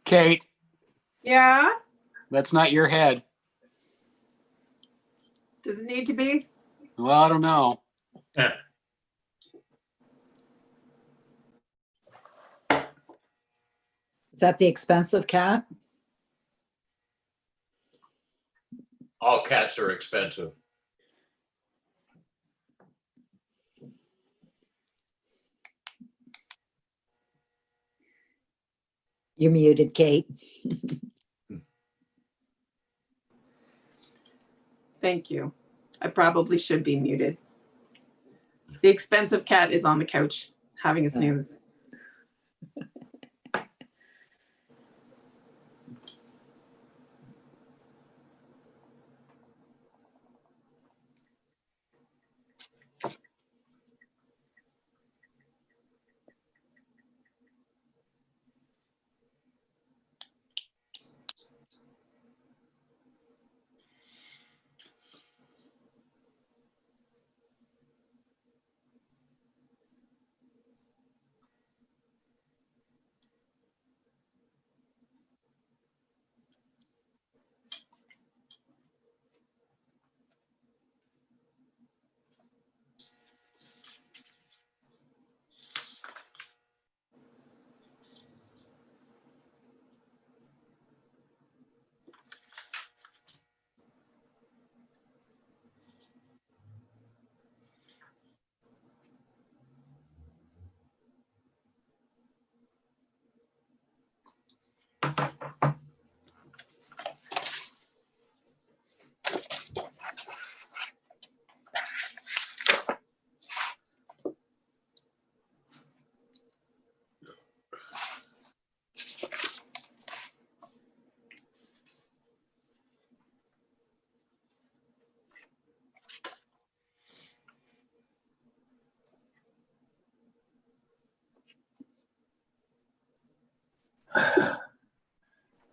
Kate, Yeah? that's not your head. Does it need to be? Well, I don't know. Is that the expensive cat? All cats are expensive. You're muted, Kate. Thank you. I probably should be muted. The expensive cat is on the couch having a snooze.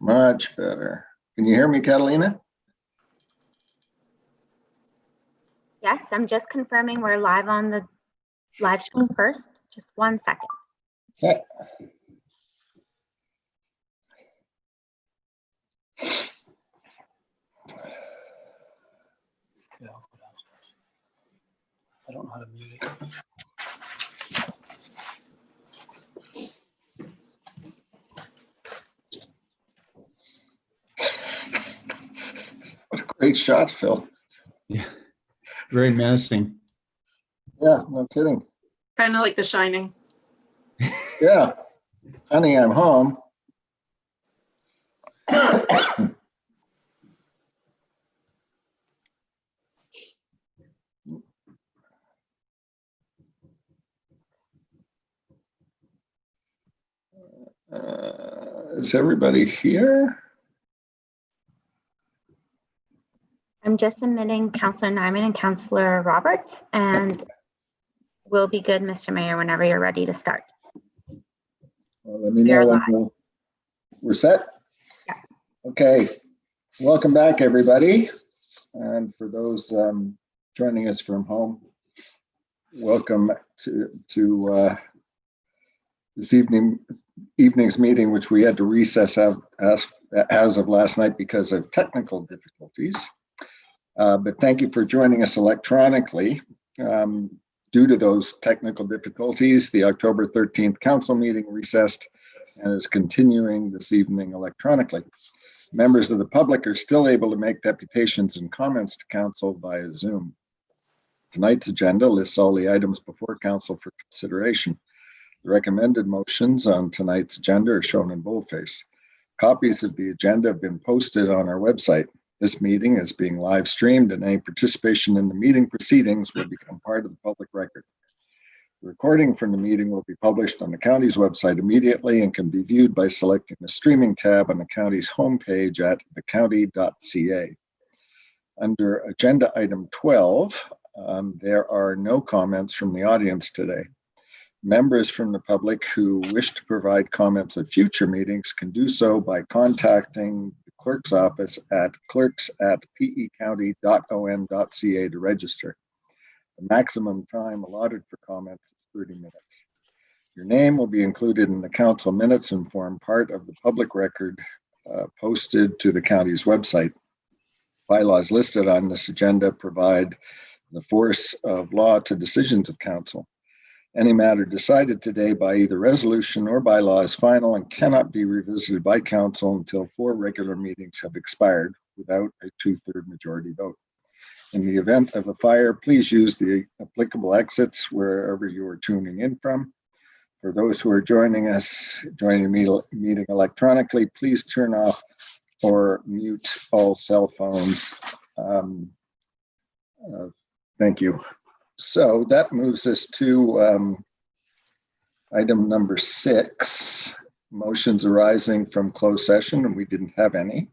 Much better. Can you hear me, Catalina? Yes, I'm just confirming we're live on the live stream first. Just 1 second. Okay. I don't know how to mute it. What a great shot, Phil. Yeah, very menacing. Yeah, no kidding. Kind of like The Shining. Yeah. Honey, I'm home. Is everybody here? I'm just admitting Councillor Nyman and Councillor Roberts, and we'll be good, Mr. Mayor, whenever you're ready to start. Well, let me We are know live. when we're set. Yeah. Okay. Welcome back, everybody. And for those joining us from home, welcome to this evening's meeting, which we had to recess out as of last night because of technical difficulties. But thank you for joining us electronically. Due to those technical difficulties, the October 13th council meeting recessed and is continuing this evening electronically. Members of the public are still able to make deputations and comments to council via Zoom. Tonight's agenda lists all the items before council for consideration. The recommended motions on tonight's agenda are shown in boldface. Copies of the agenda have been posted on our website. This meeting is being live streamed, and any participation in the meeting proceedings will become part of the public record. The recording from the meeting will be published on the county's website immediately and can be viewed by selecting the streaming tab on the county's homepage at thecounty.ca. Under agenda item 12, there are no comments from the audience today. Members from the public who wish to provide comments at future meetings can do so by contacting the clerk's office at clerks@pecounty.on.ca to register. The maximum time allotted for comments is 30 minutes. Your name will be included in the council minutes and form part of the public record posted to the county's website. Bylaws listed on this agenda provide the force of law to decisions of council. Any matter decided today by either resolution or by law is final and cannot be revisited by council until 4 regular meetings have expired without a 2/3 majority vote. In the event of a fire, please use the applicable exits wherever you are tuning in from. For those who are joining the meeting electronically, please turn off or mute all cell phones. Thank you. So that moves us to item number 6, motions arising from closed session, and we didn't have any.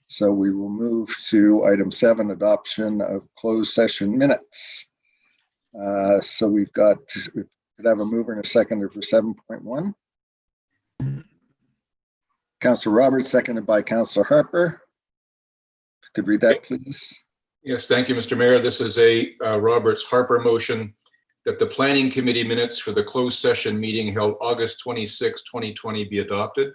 So we will move to item 7, adoption of closed session minutes. So we could have a mover and a seconder for 7.1. Councillor Roberts, seconded by Councillor Harper. Could read that, please. Yes, thank you, Mr. Mayor. This is a Roberts Harper motion that the Planning Committee minutes for the closed session meeting held August 26, 2020 be adopted.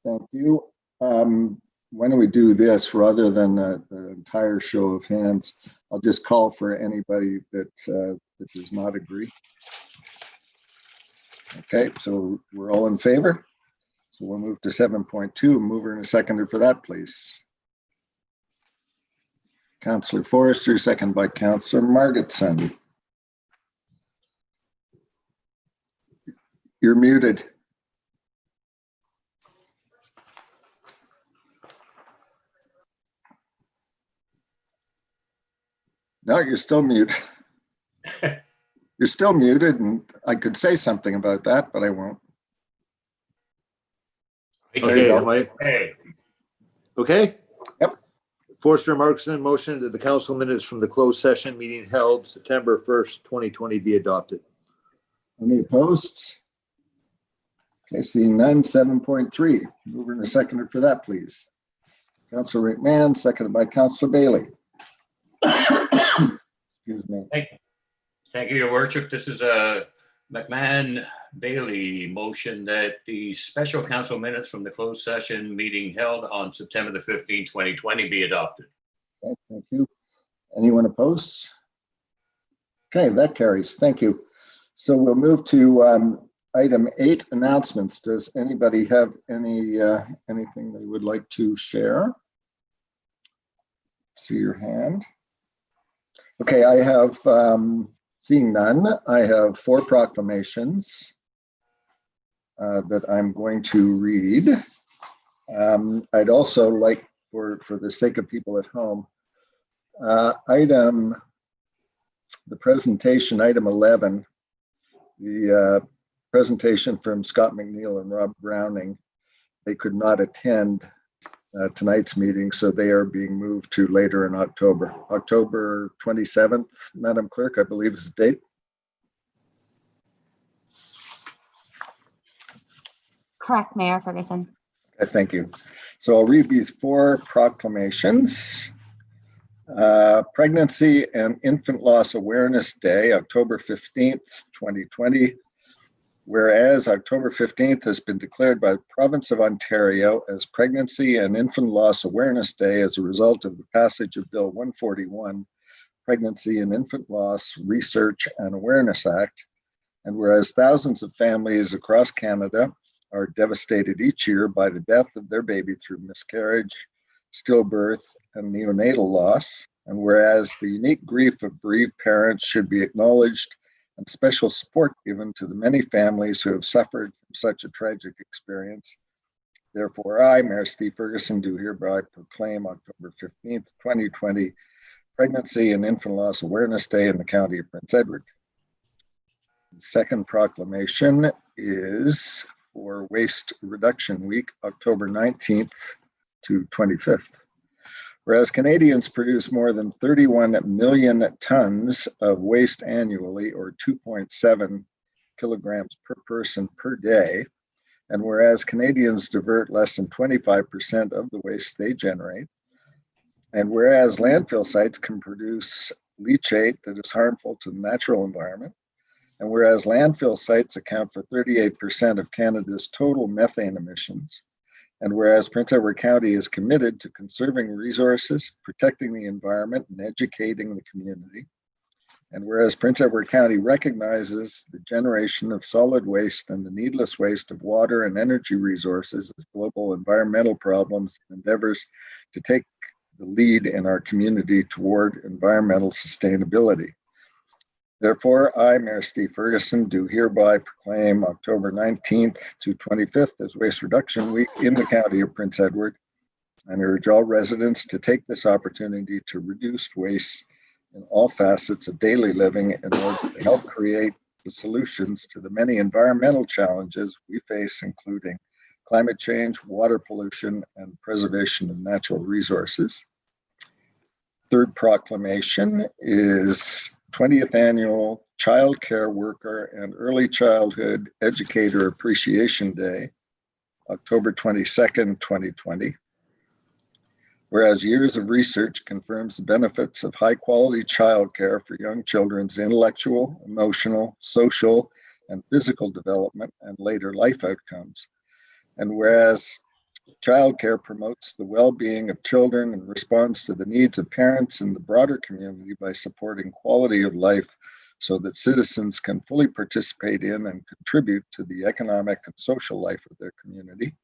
Thank you. Why don't we do this rather than the entire show of hands? I'll just call for anybody that does not agree. Okay, so we're all in favor. So we'll move to 7.2. Mover and a seconder for that, please. Councillor Forrester, second by Councillor Margetson. You're muted. No, you're still muted. You're still muted, and I could say something about that, but I won't. There you go. Hey, Okay? Yep. Forster Markson motion that the council minutes from the closed session meeting held September 1st, 2020 be adopted. Any opposed? Okay, seeing none, 7.3. Mover and a seconder for that, please. Councillor McMahon, seconded by Councillor Bailey. Excuse me. thank you, Your Worship. This is a McMahon Bailey motion that the special council minutes from the closed session meeting held on September the 15th, 2020 be adopted. Okay, thank you. Anyone opposed? Okay, that carries. Thank you. So we'll move to item 8, announcements. Does anybody have anything they would like to share? See your hand. Okay, I have, seeing none, I have 4 proclamations that I'm going to read. I'd also like, for the sake of people at home, the presentation, item 11, the presentation from Scott McNeil and Rob Browning, they could not attend tonight's meeting, so they are being moved to later in October. October 27th, Madam Clerk, I believe is the date. Correct, Mayor Ferguson. Okay, thank you. So I'll read these 4 proclamations. Pregnancy and Infant Loss Awareness Day, October 15th, 2020. Whereas October 15th has been declared by the province of Ontario as Pregnancy and Infant Loss Awareness Day as a result of the passage of Bill 141, Pregnancy and Infant Loss Research and Awareness Act. And whereas thousands of families across Canada are devastated each year by the death of their baby through miscarriage, stillbirth, and neonatal loss. And whereas the unique grief of bereaved parents should be acknowledged and special support given to the many families who have suffered from such a tragic experience. Therefore, I, Mayor Steve Ferguson, do hereby proclaim October 15th, 2020, Pregnancy and Infant Loss Awareness Day in the County of Prince Edward. The second proclamation is for Waste Reduction Week, October 19th to 25th. Whereas Canadians produce more than 31 million tons of waste annually, or 2.7 kilograms per person per day, and whereas Canadians divert less than 25% of the waste they generate, and whereas landfill sites can produce leachate that is harmful to the natural environment, And whereas landfill sites account for 38% of Canada's total methane emissions, and whereas Prince Edward County is committed to conserving resources, protecting the environment, and educating the community, and whereas Prince Edward County recognizes the generation of solid waste and the needless waste of water and energy resources as global environmental problems and endeavors to take the lead in our community toward environmental sustainability. Therefore, I, Mayor Steve Ferguson, do hereby proclaim October 19th to 25th as Waste Reduction Week in the County of Prince Edward, and urge all residents to take this opportunity to reduce waste in all facets of daily living in order to help create the solutions to the many environmental challenges we face, including climate change, water pollution, and preservation of natural resources. Third proclamation is 20th Annual Child Care Worker and Early Childhood Educator Appreciation Day, October 22nd, 2020. Whereas years of research confirms the benefits of high-quality childcare for young children's intellectual, emotional, social, and physical development and later life outcomes. And whereas childcare promotes the well-being of children and responds to the needs of parents and the broader community by supporting quality of life so that citizens can fully participate in and contribute to the economic and social life of their community.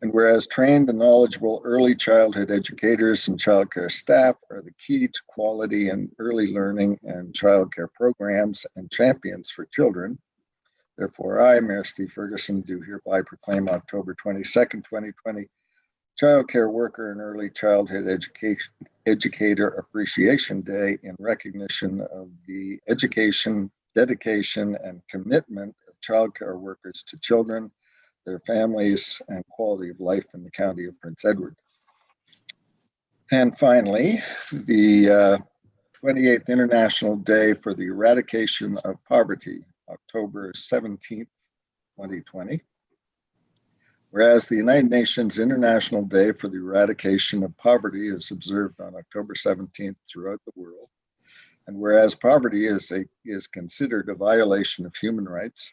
And whereas trained and knowledgeable early childhood educators and childcare staff are the key to quality and early learning and childcare programs and champions for children, therefore I, Mayor Steve Ferguson, do hereby proclaim October 22nd, 2020, Child Care Worker and Early Childhood Educator Appreciation Day in recognition of the education, dedication, and commitment of childcare workers to children, their families, and quality of life in the County of Prince Edward. And finally, the 28th International Day for the Eradication of Poverty, October 17th, 2020. Whereas the United Nations International Day for the Eradication of Poverty is observed on October 17th throughout the world, and whereas poverty is considered a violation of human rights,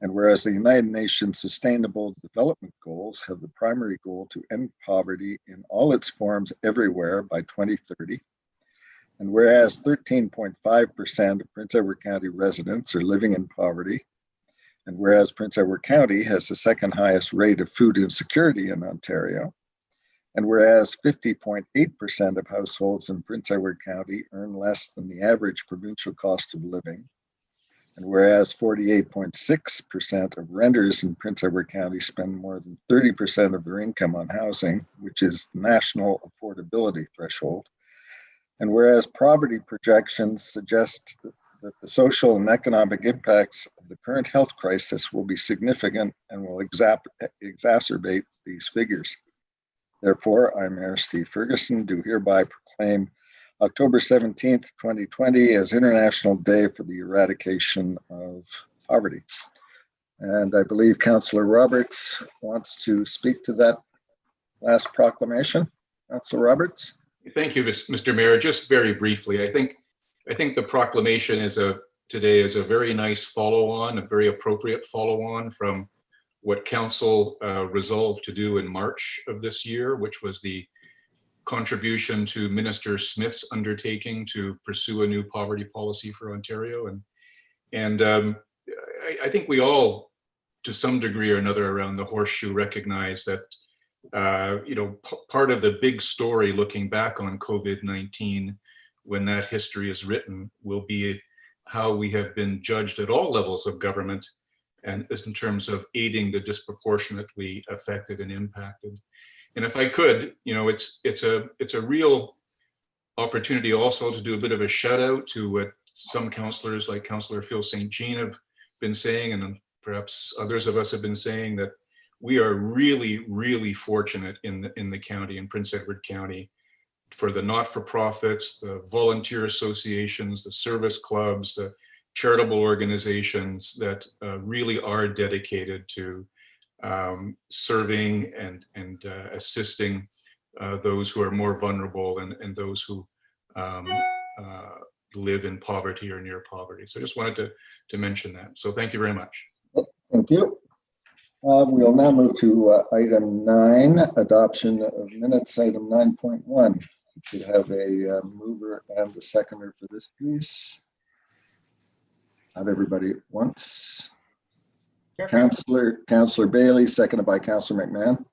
and whereas the United Nations Sustainable Development Goals have the primary goal to end poverty in all its forms everywhere by 2030, and whereas 13.5% of Prince Edward County residents are living in poverty, and whereas Prince Edward County has the second highest rate of food insecurity in Ontario, and whereas 50.8% of households in Prince Edward County earn less than the average provincial cost of living, and whereas 48.6% of renters in Prince Edward County spend more than 30% of their income on housing, which is the national affordability threshold, and whereas poverty projections suggest that the social and economic impacts of the current health crisis will be significant and will exacerbate these figures. Therefore, I, Mayor Steve Ferguson, do hereby proclaim October 17th, 2020 as International Day for the Eradication of Poverty. And I believe Councillor Roberts wants to speak to that last proclamation. Councillor Roberts? Thank you, Mr. Mayor. Just very briefly, I think the proclamation today is a very nice follow-on, a very appropriate follow-on from what Council resolved to do in March of this year, which was the contribution to Minister Smith's undertaking to pursue a new poverty policy for Ontario. And I think we all, to some degree or another around the horseshoe, recognize that part of the big story looking back on COVID-19, when that history is written, will be how we have been judged at all levels of government and in terms of aiding the disproportionately affected and impacted. And if I could, it's a real opportunity also to do a bit of a shout out to what some councillors like Councillor Phil St. Jean have been saying, and perhaps others of us have been saying, that we are really, really fortunate in the county, in Prince Edward County, for the not-for-profits, the volunteer associations, the service clubs, the charitable organizations that really are dedicated to serving and assisting those who are more vulnerable and those who live in poverty or near poverty. So I just wanted to mention that. So thank you very much. Thank you. We'll now move to item 9, adoption of minutes, item 9.1. Could have a mover and a seconder for this, please. Not everybody at once. Councillor Bailey, seconded by Councillor McMahon.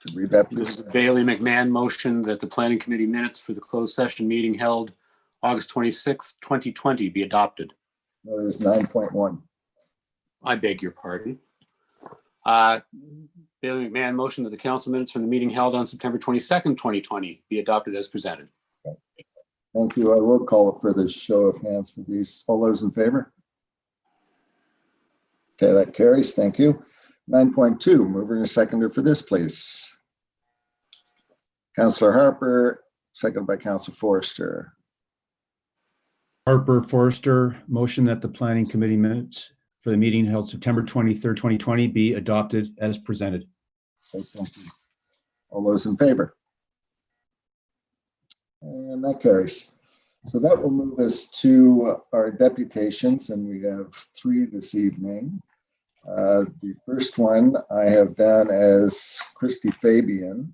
Could read that, This please. is Bailey McMahon motion that the planning committee minutes for the closed session meeting held August 26th, 2020 be adopted. That is 9.1. I beg your pardon. Bailey McMahon motion that the council minutes from the meeting held on September 22nd, 2020 be adopted as presented. Thank you. I will call it for the show of hands for these. All those in favor? Okay, that carries. Thank you. 9.2, mover and a seconder for this, please. Councillor Harper, seconded by Councillor Forster. Harper, Forster, motion that the planning committee minutes for the meeting held September 23rd, 2020 be adopted as presented. Okay, thank you. All those in favor? And that carries. So that will move us to our deputations, and we have 3 this evening. The first one I have down as Christy Fabian,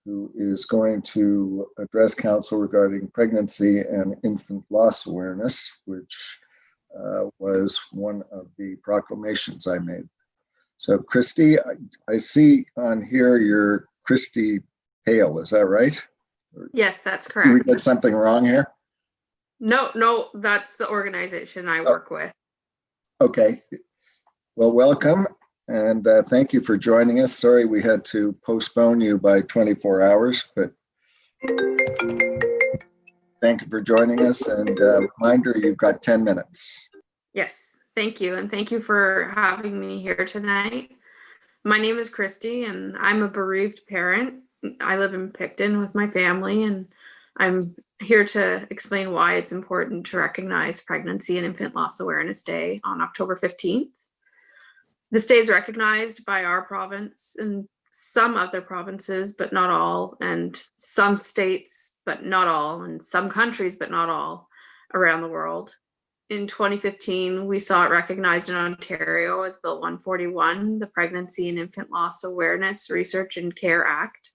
who is going to address council regarding pregnancy and infant loss awareness, which was one of the proclamations I made. So Christy, I see on here you're Christy Hale, is that right? Yes, that's Did we correct. get something wrong here? No, that's the organization I work with. Okay. Well, welcome, and thank you for joining us. Sorry we had to postpone you by 24 hours, but thank you for joining us, and reminder, you've got 10 minutes. Yes, thank you. And thank you for having me here tonight. My name is Christy, and I'm a bereaved parent. I live in Picton with my family, and I'm here to explain why it's important to recognize Pregnancy and Infant Loss Awareness Day on October 15th. This day is recognized by our province and some other provinces, but not all, and some states, but not all, and some countries, but not all, around the world. In 2015, we saw it recognized in Ontario as Bill 141, the Pregnancy and Infant Loss Awareness, Research and Care Act.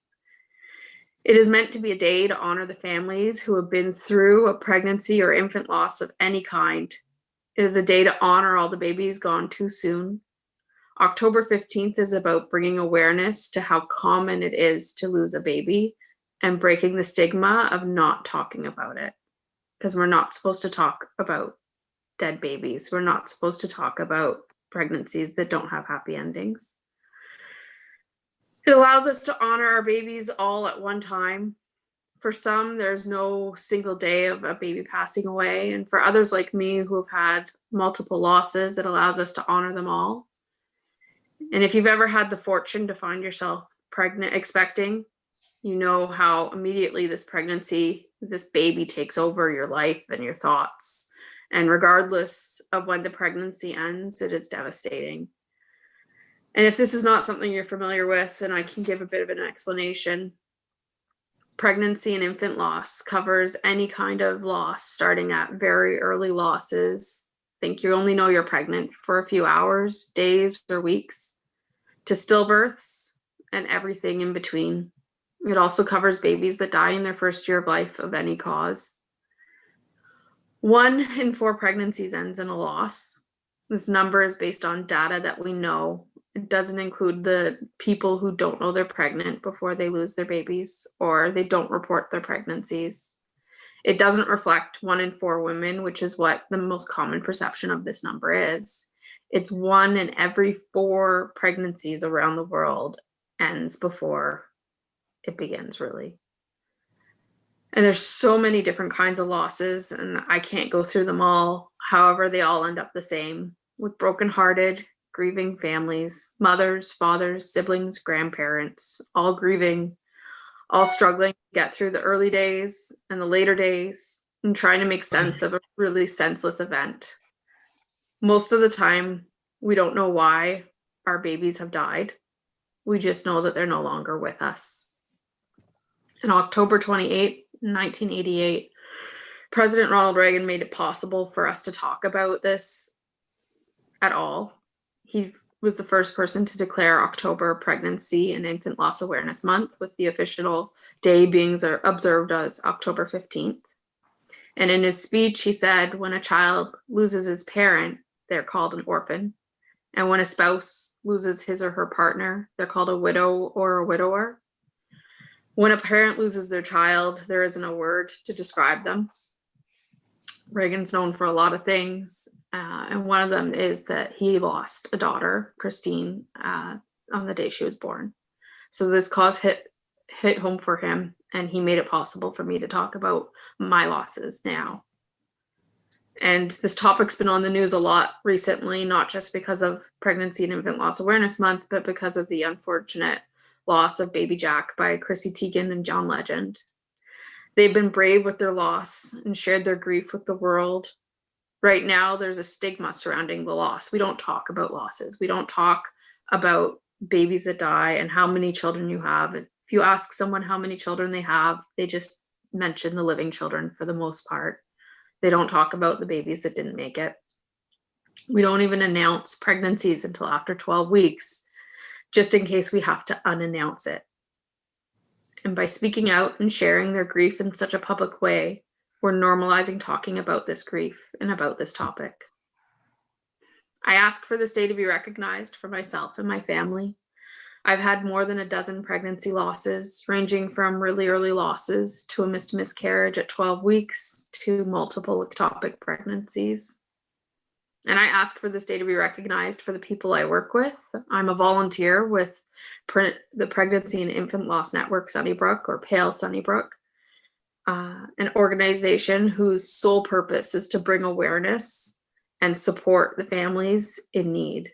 It is meant to be a day to honor the families who have been through a pregnancy or infant loss of any kind. It is a day to honor all the babies gone too soon. October 15th is about bringing awareness to how common it is to lose a baby and breaking the stigma of not talking about it. Because we're not supposed to talk about dead babies. We're not supposed to talk about pregnancies that don't have happy endings. It allows us to honor our babies all at one time. For some, there's no single day of a baby passing away. And for others like me who have had multiple losses, it allows us to honor them all. And if you've ever had the fortune to find yourself pregnant, expecting, you know how immediately this pregnancy, this baby takes over your life and your thoughts. And regardless of when the pregnancy ends, it is devastating. And if this is not something you're familiar with, then I can give a bit of an explanation. Pregnancy and infant loss covers any kind of loss, starting at very early losses. Think you only know you're pregnant for a few hours, days, or weeks, to stillbirths and everything in between. It also covers babies that die in their first year of life of any cause. 1 in 4 pregnancies ends in a loss. This number is based on data that we know. It doesn't include the people who don't know they're pregnant before they lose their babies, or they don't report their pregnancies. It doesn't reflect 1 in 4 women, which is what the most common perception of this number is. It's 1 in every 4 pregnancies around the world ends before it begins, really. And there's so many different kinds of losses, and I can't go through them all. However, they all end up the same, with brokenhearted, grieving families, mothers, fathers, siblings, grandparents, all grieving, all struggling to get through the early days and the later days, and trying to make sense of a really senseless event. Most of the time, we don't know why our babies have died. We just know that they're no longer with us. On October 28th, in 1988. President Ronald Reagan made it possible for us to talk about this at all. He was the first person to declare October Pregnancy and Infant Loss Awareness Month, with the official day being observed as October 15th. And in his speech, he said, when a child loses his parent, they're called an orphan. And when a spouse loses his or her partner, they're called a widow or a widower. When a parent loses their child, there isn't a word to describe them. Reagan's known for a lot of things, and one of them is that he lost a daughter, Christine, on the day she was born. So this cause hit home for him, and he made it possible for me to talk about my losses now. And this topic's been on the news a lot recently, not just because of Pregnancy and Infant Loss Awareness Month, but because of the unfortunate loss of baby Jack by Chrissy Teigen and John Legend. They've been brave with their loss and shared their grief with the world. Right now, there's a stigma surrounding the loss. We don't talk about losses. We don't talk about babies that die and how many children you have. If you ask someone how many children they have, they just mention the living children for the most part. They don't talk about the babies that didn't make it. We don't even announce pregnancies until after 12 weeks, just in case we have to unannounce it. And by speaking out and sharing their grief in such a public way, we're normalizing talking about this grief and about this topic. I ask for this day to be recognized for myself and my family. I've had more than a dozen pregnancy losses, ranging from really early losses to a missed miscarriage at 12 weeks to multiple ectopic pregnancies. And I ask for this day to be recognized for the people I work with. I'm a volunteer with the Pregnancy and Infant Loss Network Sunnybrook, or PALE Sunnybrook, an organization whose sole purpose is to bring awareness and support the families in need.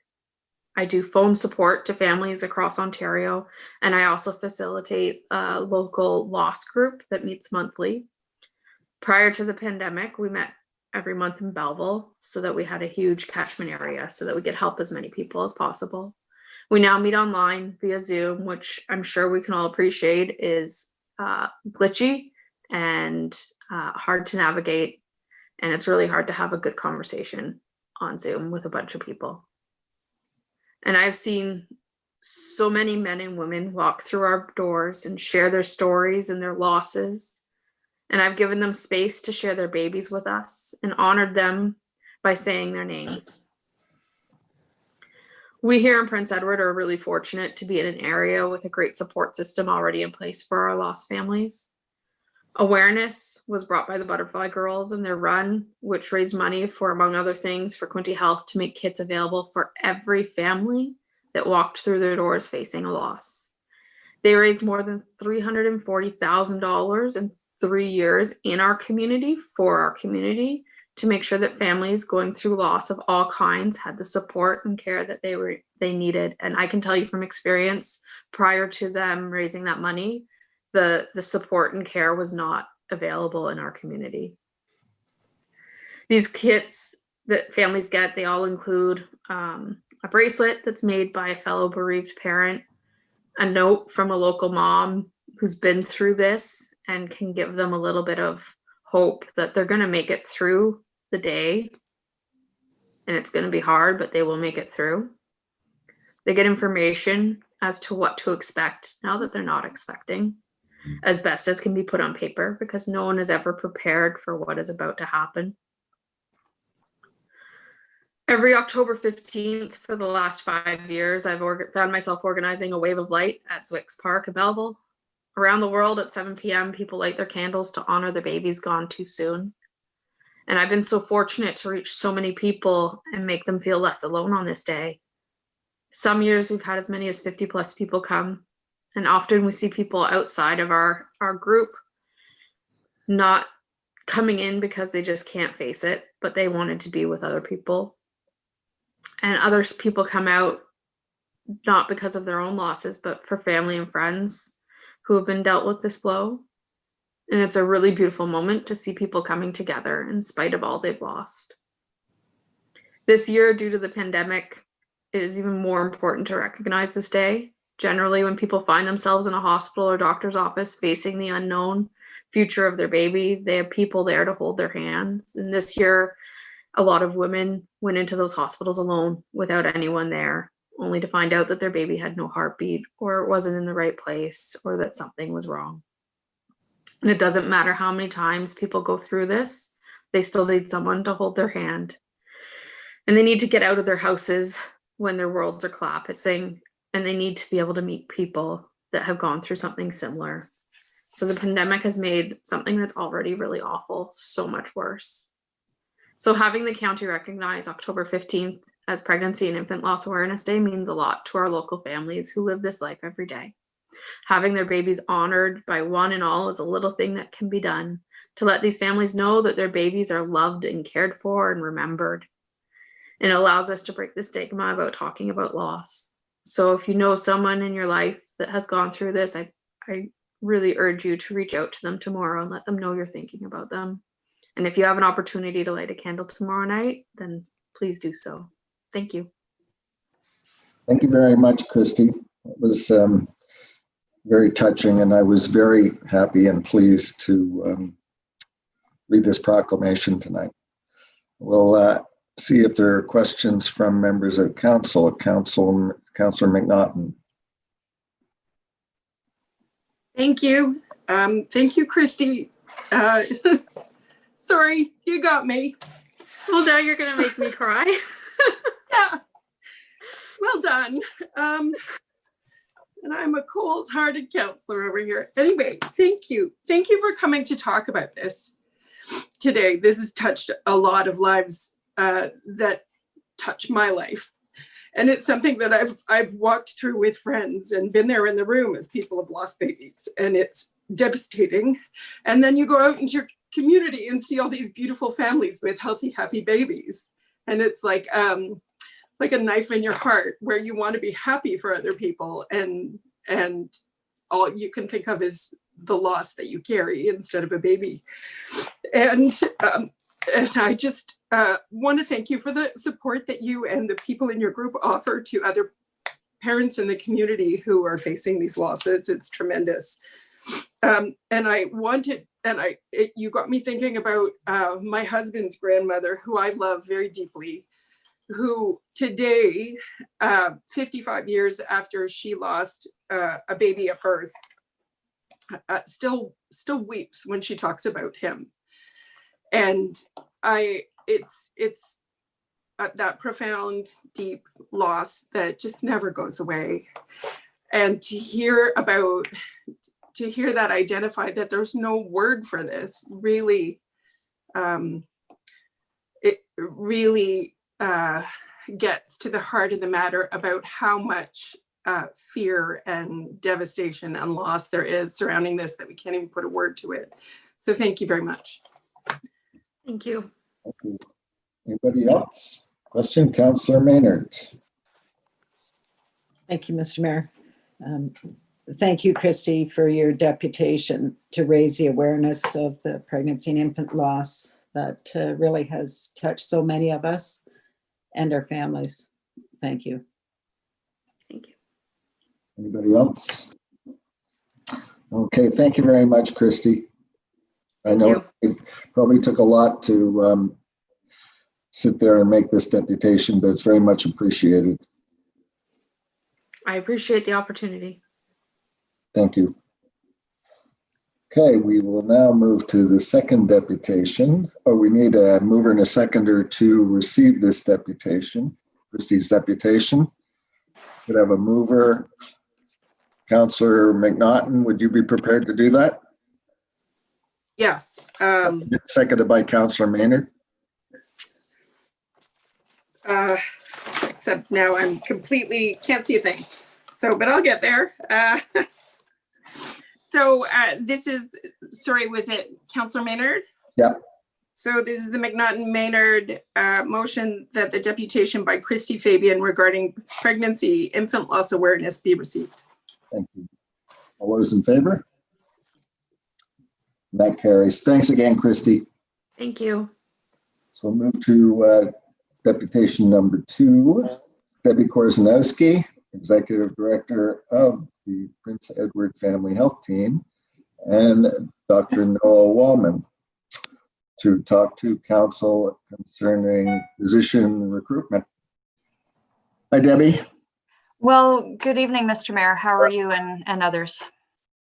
I do phone support to families across Ontario, and I also facilitate a local loss group that meets monthly. Prior to the pandemic, we met every month in Belleville so that we had a huge catchment area so that we could help as many people as possible. We now meet online via Zoom, which I'm sure we can all appreciate is glitchy and hard to navigate. And it's really hard to have a good conversation on Zoom with a bunch of people. And I've seen so many men and women walk through our doors and share their stories and their losses. And I've given them space to share their babies with us and honored them by saying their names. We here in Prince Edward are really fortunate to be in an area with a great support system already in place for our lost families. Awareness was brought by the Butterfly Girls and their run, which raised money for, among other things, for Quinte Health to make kits available for every family that walked through their doors facing a loss. They raised more than $340,000 in 3 years in our community for our community to make sure that families going through loss of all kinds had the support and care that they needed. And I can tell you from experience, prior to them raising that money, the support and care was not available in our community. These kits that families get, they all include a bracelet that's made by a fellow bereaved parent, a note from a local mom who's been through this and can give them a little bit of hope that they're going to make it through the day. And it's going to be hard, but they will make it through. They get information as to what to expect now that they're not expecting, as best as can be put on paper, because no one is ever prepared for what is about to happen. Every October 15th for the last 5 years, I've found myself organizing a wave of light at Zwicks Park in Belleville. Around the world at 7 p.m., people light their candles to honor the babies gone too soon. And I've been so fortunate to reach so many people and make them feel less alone on this day. Some years we've had as many as 50 plus people come. And often we see people outside of our group not coming in because they just can't face it, but they wanted to be with other people. And other people come out not because of their own losses, but for family and friends who have been dealt with this blow. And it's a really beautiful moment to see people coming together in spite of all they've lost. This year, due to the pandemic, it is even more important to recognize this day. Generally, when people find themselves in a hospital or doctor's office facing the unknown, future of their baby. They have people there to hold their hands. And this year, a lot of women went into those hospitals alone without anyone there, only to find out that their baby had no heartbeat, or it wasn't in the right place, or that something was wrong. And it doesn't matter how many times people go through this, they still need someone to hold their hand. And they need to get out of their houses when their worlds are collapsing, and they need to be able to meet people that have gone through something similar. So the pandemic has made something that's already really awful so much worse. So having the county recognize October 15th as Pregnancy and Infant Loss Awareness Day means a lot to our local families who live this life every day. Having their babies honored by one and all is a little thing that can be done to let these families know that their babies are loved and cared for and remembered. And it allows us to break the stigma about talking about loss. So if you know someone in your life that has gone through this, I really urge you to reach out to them tomorrow and let them know you're thinking about them. And if you have an opportunity to light a candle tomorrow night, then please do so. Thank you. Thank you very much, Christy. It was very touching, and I was very happy and pleased to read this proclamation tonight. We'll see if there are questions from members of council. Councilor McNaughton. Thank you. Thank you, Christy. Sorry, you got me. Well, now you're going to make me cry. Yeah. Well done. And I'm a cold-hearted counselor over here. Anyway, thank you. Thank you for coming to talk about this today. This has touched a lot of lives that touch my life. And it's something that I've walked through with friends and been there in the room as people have lost babies, and it's devastating. And then you go out into your community and see all these beautiful families with healthy, happy babies. And it's like a knife in your heart, where you want to be happy for other people, and all you can think of is the loss that you carry instead of a baby. And I just want to thank you for the support that you and the people in your group offer to other parents in the community who are facing these losses. It's tremendous. And you got me thinking about my husband's grandmother, who I love very deeply, who today, 55 years after she lost a baby at birth, still weeps when she talks about him. And it's that profound, deep loss that just never goes away. And to hear that identified, that there's no word for this, really, it really gets to the heart of the matter about how much fear and devastation and loss there is surrounding this, that we can't even put a word to it. So thank you very much. Thank you. Thank you. Anybody else? Question, Councillor Maynard. Thank you, Mr. Mayor. Thank you, Christy, for your deputation to raise the awareness of the pregnancy and infant loss that really has touched so many of us and our families. Thank you. Thank you. Anybody else? Okay, thank you very much, Christy. I know it probably took a lot to sit there and make this deputation, but it's very much appreciated. I appreciate the opportunity. Thank you. Okay, we will now move to the second deputation. Oh, we need a mover and a seconder to receive this deputation, Christie's deputation. Could have a mover. Councillor McNaughton, would you be prepared to do that? Yes. Seconded by Councillor Maynard. Except now I'm completely, can't see a thing. So, but I'll get there. This is, sorry, was it Councillor Maynard? Yeah. So this is the McNaughton-Maynard motion that the deputation by Christy Fabian regarding pregnancy infant loss awareness be received. Thank you. All those in favor? That carries. Thanks again, Christy. Thank you. So we'll move to deputation number 2, Debbie Korzanowski, Executive Director of the Prince Edward Family Health Team, and Dr. Noah Wallman to talk to council concerning physician recruitment. Hi, Debbie. Well, good evening, Mr. Mayor. How are you and others?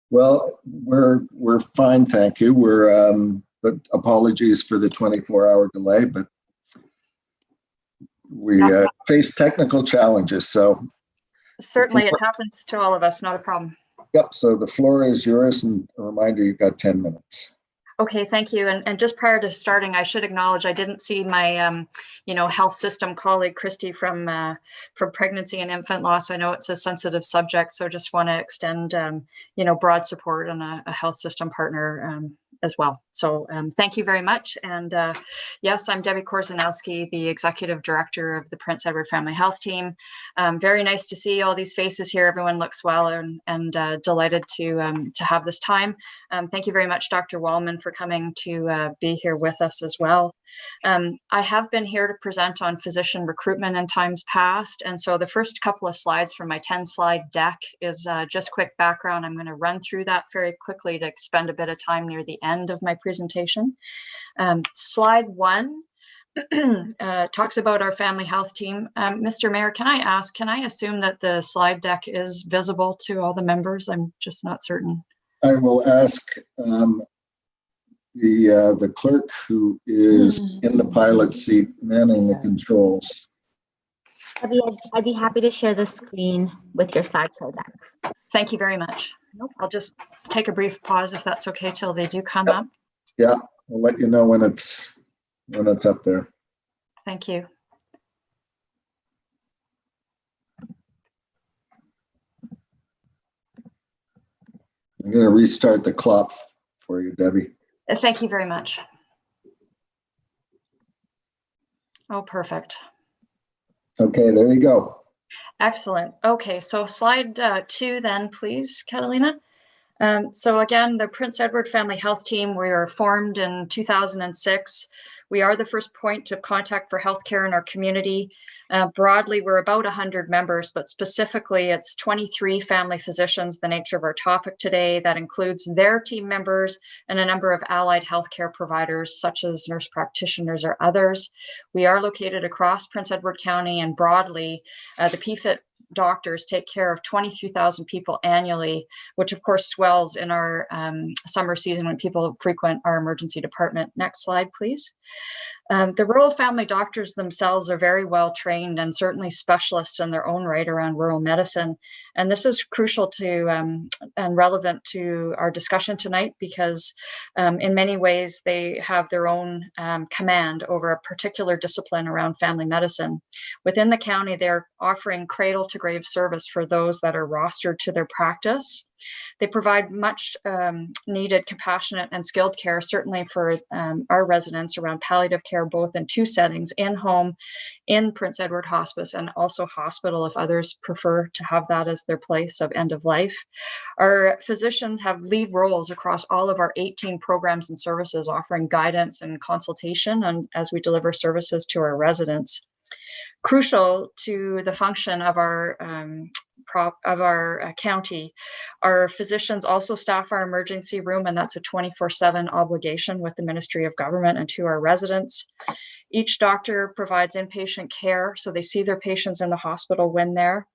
Well, we're fine, thank you. But apologies for the 24-hour delay, but we faced technical challenges. So certainly, it happens to all of us. Not a problem. Yep. So the floor is yours, and a reminder, you've got 10 minutes. Okay, thank you. And just prior to starting, I should acknowledge I didn't see my, health system colleague, Christy, from pregnancy and infant loss. I know it's a sensitive subject, so just want to extend, broad support and a health system partner as well. So thank you very much. And yes, I'm Debbie Korzanowski, the Executive Director of the Prince Edward Family Health Team. Very nice to see all these faces here. Everyone looks well, and delighted to have this time. Thank you very much, Dr. Wallman, for coming to be here with us as well. I have been here to present on physician recruitment in times past. And so the first couple of slides from my 10-slide deck is just quick background. I'm going to run through that very quickly to spend a bit of time near the end of my presentation. Slide 1 talks about our family health team. Mr. Mayor, can I assume that the slide deck is visible to all the members? I'm just not certain. I will ask the clerk who is in the pilot seat manning the controls. I'd be happy to share the screen with your slideshow deck. Thank you very much. I'll just take a brief pause if that's okay till they do come up. Yeah, I'll let you know when it's up there. Thank you. I'm going to restart the clock for you, Debbie. Thank you very much. Oh, perfect. Okay, there you go. Excellent. Okay, so slide 2 then, please, Catalina. So again, the Prince Edward Family Health Team, we were formed in 2006. We are the first point of contact for healthcare in our community. Broadly, we're about 100 members, but specifically it's 23 family physicians, the nature of our topic today. That includes their team members and a number of allied healthcare providers, such as nurse practitioners or others. We are located across Prince Edward County, and broadly, the PFIT doctors take care of 23,000 people annually, which of course swells in our summer season when people frequent our emergency department. Next slide, please. The rural family doctors themselves are very well trained and certainly specialists in their own right around rural medicine. And this is crucial to and relevant to our discussion tonight because in many ways they have their own command over a particular discipline around family medicine. Within the county, they're offering cradle to grave service for those that are rostered to their practice. They provide much needed compassionate and skilled care, certainly for our residents around palliative care, both in 2 settings, in-home, in Prince Edward Hospice, and also hospital if others prefer to have that as their place of end of life. Our physicians have lead roles across all of our 18 programs and services, offering guidance and consultation as we deliver services to our residents. Crucial to the function of our county, our physicians also staff our emergency room, and that's a 24/7 obligation with the Ministry of Government and to our residents. Each doctor provides inpatient care, so they see their patients in the hospital when there.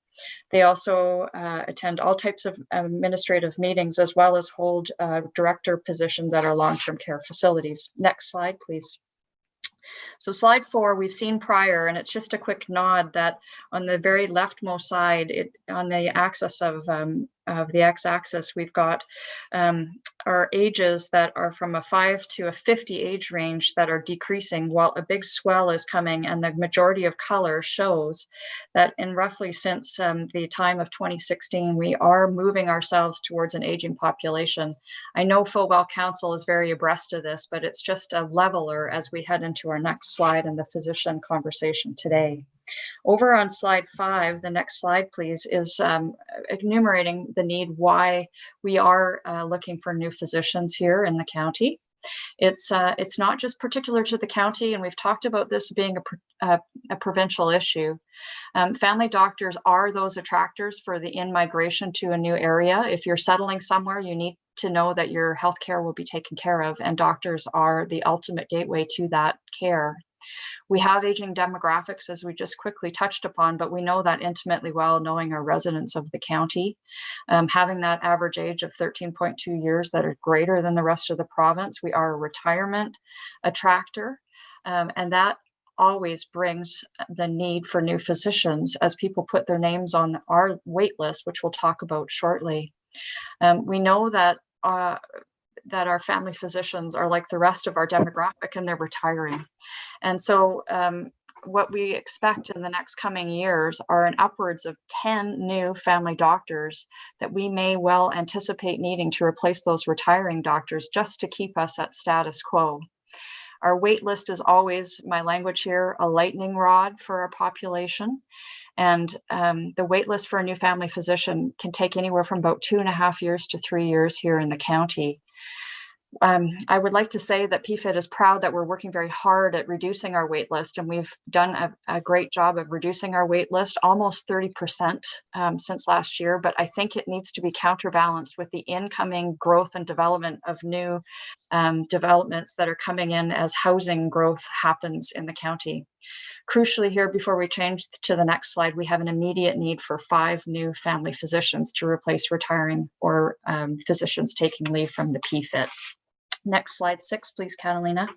They also attend all types of administrative meetings, as well as hold director positions at our long-term care facilities. Next slide, please. So slide 4, we've seen prior, and it's just a quick nod that on the very leftmost side, on the axis of the x-axis, we've got our ages that are from a 5 to a 50 age range that are decreasing, while a big swell is coming, and the majority of color shows that in roughly since the time of 2016, we are moving ourselves towards an aging population. I know Full Well Council is very abreast of this, but it's just a leveler as we head into our next slide in the physician conversation today. Over on slide 5, the next slide, please, is enumerating the need why we are looking for new physicians here in the county. It's not just particular to the county, and we've talked about this being a provincial issue. Family doctors are those attractors for the in-migration to a new area. If you're settling somewhere, you need to know that your health care will be taken care of, and doctors are the ultimate gateway to that care. We have aging demographics, as we just quickly touched upon, but we know that intimately well, knowing our residents of the county. Having that average age of 13.2 years that are greater than the rest of the province. We are a retirement attractor, and that always brings the need for new physicians as people put their names on our wait list, which we'll talk about shortly. We know that our family physicians are like the rest of our demographic, and they're retiring. And so what we expect in the next coming years are an upwards of 10 new family doctors that we may well anticipate needing to replace those retiring doctors just to keep us at status quo. Our wait list is always, my language here, a lightning rod for our population. And the wait list for a new family physician can take anywhere from about 2.5 years to 3 years here in the county. I would like to say that PFIT is proud that we're working very hard at reducing our wait list, and we've done a great job of reducing our wait list, almost 30% since last year, but I think it needs to be counterbalanced with the incoming growth and development of new developments that are coming in as housing growth happens in the county. Crucially here, before we change to the next slide, we have an immediate need for 5 new family physicians to replace retiring or physicians taking leave from the PFIT. Next slide 6, please, Catalina.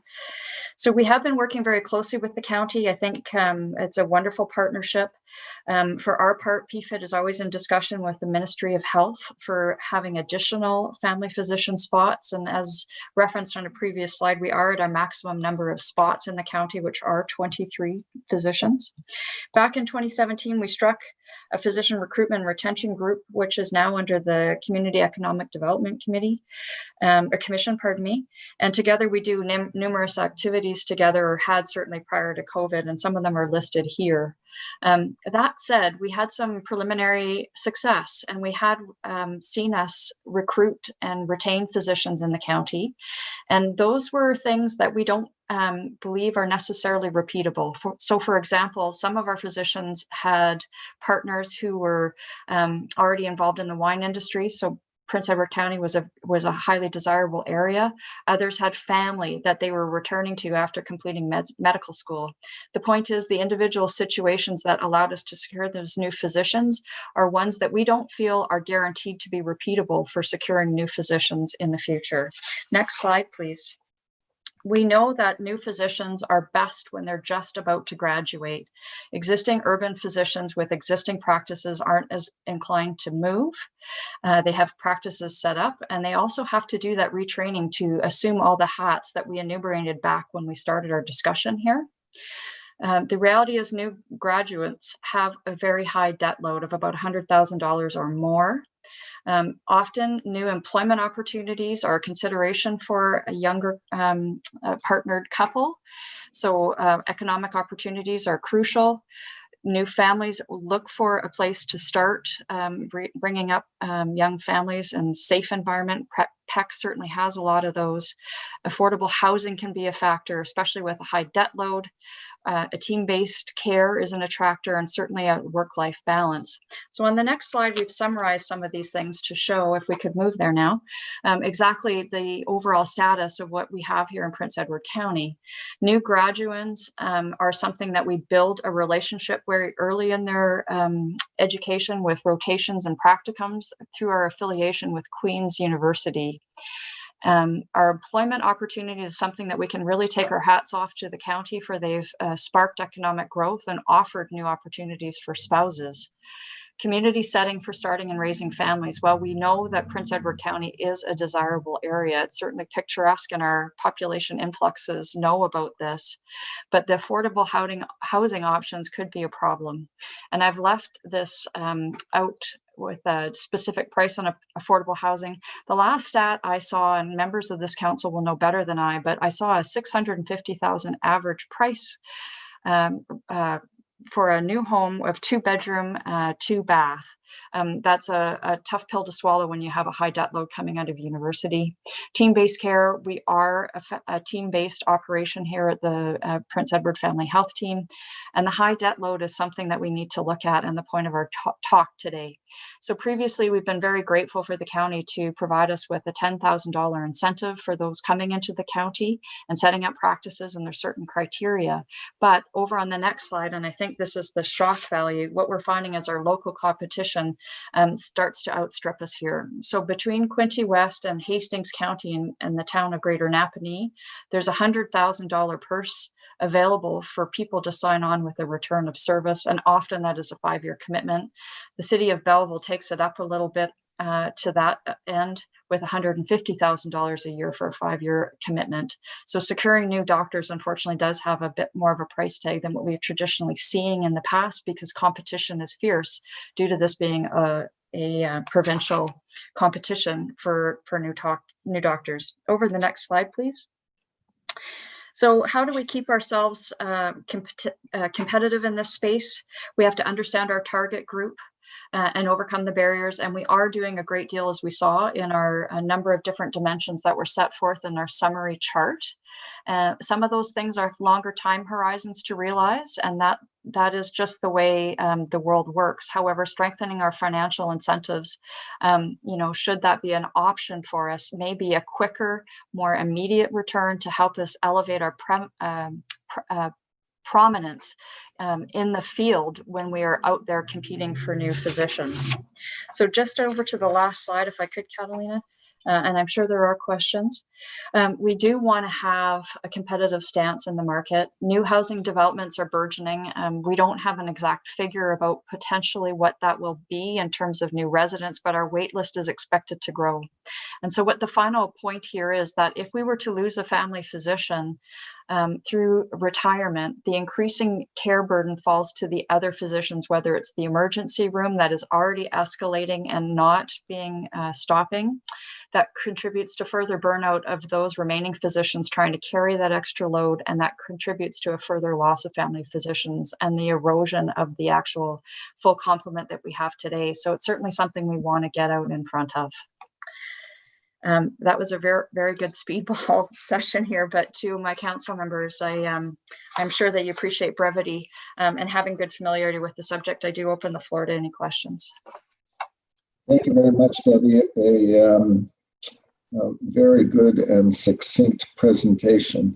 So we have been working very closely with the county. I think it's a wonderful partnership. For our part, PFIT is always in discussion with the Ministry of Health for having additional family physician spots. And as referenced on a previous slide, we are at our maximum number of spots in the county, which are 23 physicians. Back in 2017, we struck a physician recruitment and retention group, which is now under the Community Economic Development Commission, pardon me. And together we do numerous activities together, or had certainly prior to COVID, and some of them are listed here. That said, we had some preliminary success, and we had seen us recruit and retain physicians in the county. And those were things that we don't believe are necessarily repeatable. So for example, some of our physicians had partners who were already involved in the wine industry. So Prince Edward County was a highly desirable area. Others had family that they were returning to after completing medical school. The point is, the individual situations that allowed us to secure those new physicians are ones that we don't feel are guaranteed to be repeatable for securing new physicians in the future. Next slide, please. We know that new physicians are best when they're just about to graduate. Existing urban physicians with existing practices aren't as inclined to move. They have practices set up, and they also have to do that retraining to assume all the hats that we enumerated back when we started our discussion here. The reality is new graduates have a very high debt load of about $100,000 or more. Often new employment opportunities are a consideration for a younger partnered couple. So economic opportunities are crucial. New families look for a place to start bringing up young families in safe environment. PEC certainly has a lot of those. Affordable housing can be a factor, especially with a high debt load. A team-based care is an attractor, and certainly a work-life balance. So on the next slide, we've summarized some of these things to show, if we could move there now, exactly the overall status of what we have here in Prince Edward County. New graduates are something that we build a relationship very early in their education with rotations and practicums through our affiliation with Queen's University. Our employment opportunity is something that we can really take our hats off to the county for. They've sparked economic growth and offered new opportunities for spouses. Community setting for starting and raising families. Well, we know that Prince Edward County is a desirable area. It's certainly picturesque, and our population influxes know about this, but the affordable housing options could be a problem. And I've left this out with a specific price on affordable housing. The last stat I saw, and members of this council will know better than I, but I saw a $650,000 average price for a new home of 2-bedroom, 2-bath. That's a tough pill to swallow when you have a high debt load coming out of university. Team-based care, we are a team-based operation here at the Prince Edward Family Health Team. And the high debt load is something that we need to look at and the point of our talk today. So previously, we've been very grateful for the county to provide us with a $10,000 incentive for those coming into the county and setting up practices, and there's certain criteria. But over on the next slide, and I think this is the shock value, what we're finding is our local competition starts to outstrip us here. So between Quinte West and Hastings County and the town of Greater Napanee, there's a $100,000 purse available for people to sign on with a return of service, and often that is a 5-year commitment. The city of Belleville takes it up a little bit to that end with $150,000 a year for a 5-year commitment. So securing new doctors, unfortunately, does have a bit more of a price tag than what we're traditionally seeing in the past, because competition is fierce due to this being a provincial competition for new doctors. Over the next slide, please. So how do we keep ourselves competitive in this space? We have to understand our target group and overcome the barriers. And we are doing a great deal, as we saw in our number of different dimensions that were set forth in our summary chart. Some of those things are longer time horizons to realize, and that is just the way the world works. However, strengthening our financial incentives, should that be an option for us, may be a quicker, more immediate return to help us elevate our prominence in the field when we are out there competing for new physicians. So just over to the last slide, if I could, Catalina, and I'm sure there are questions. We do want to have a competitive stance in the market. New housing developments are burgeoning. We don't have an exact figure about potentially what that will be in terms of new residents, but our wait list is expected to grow. And so what the final point here is that if we were to lose a family physician through retirement, the increasing care burden falls to the other physicians, whether it's the emergency room that is already escalating and not being stopping. That contributes to further burnout of those remaining physicians trying to carry that extra load, and that contributes to a further loss of family physicians and the erosion of the actual full complement that we have today. So it's certainly something we want to get out in front of. That was a very, very good speedball session here, but to my council members, I'm sure that you appreciate brevity and having good familiarity with the subject. I do open the floor to any questions. Thank you very much, Debbie. A very good and succinct presentation.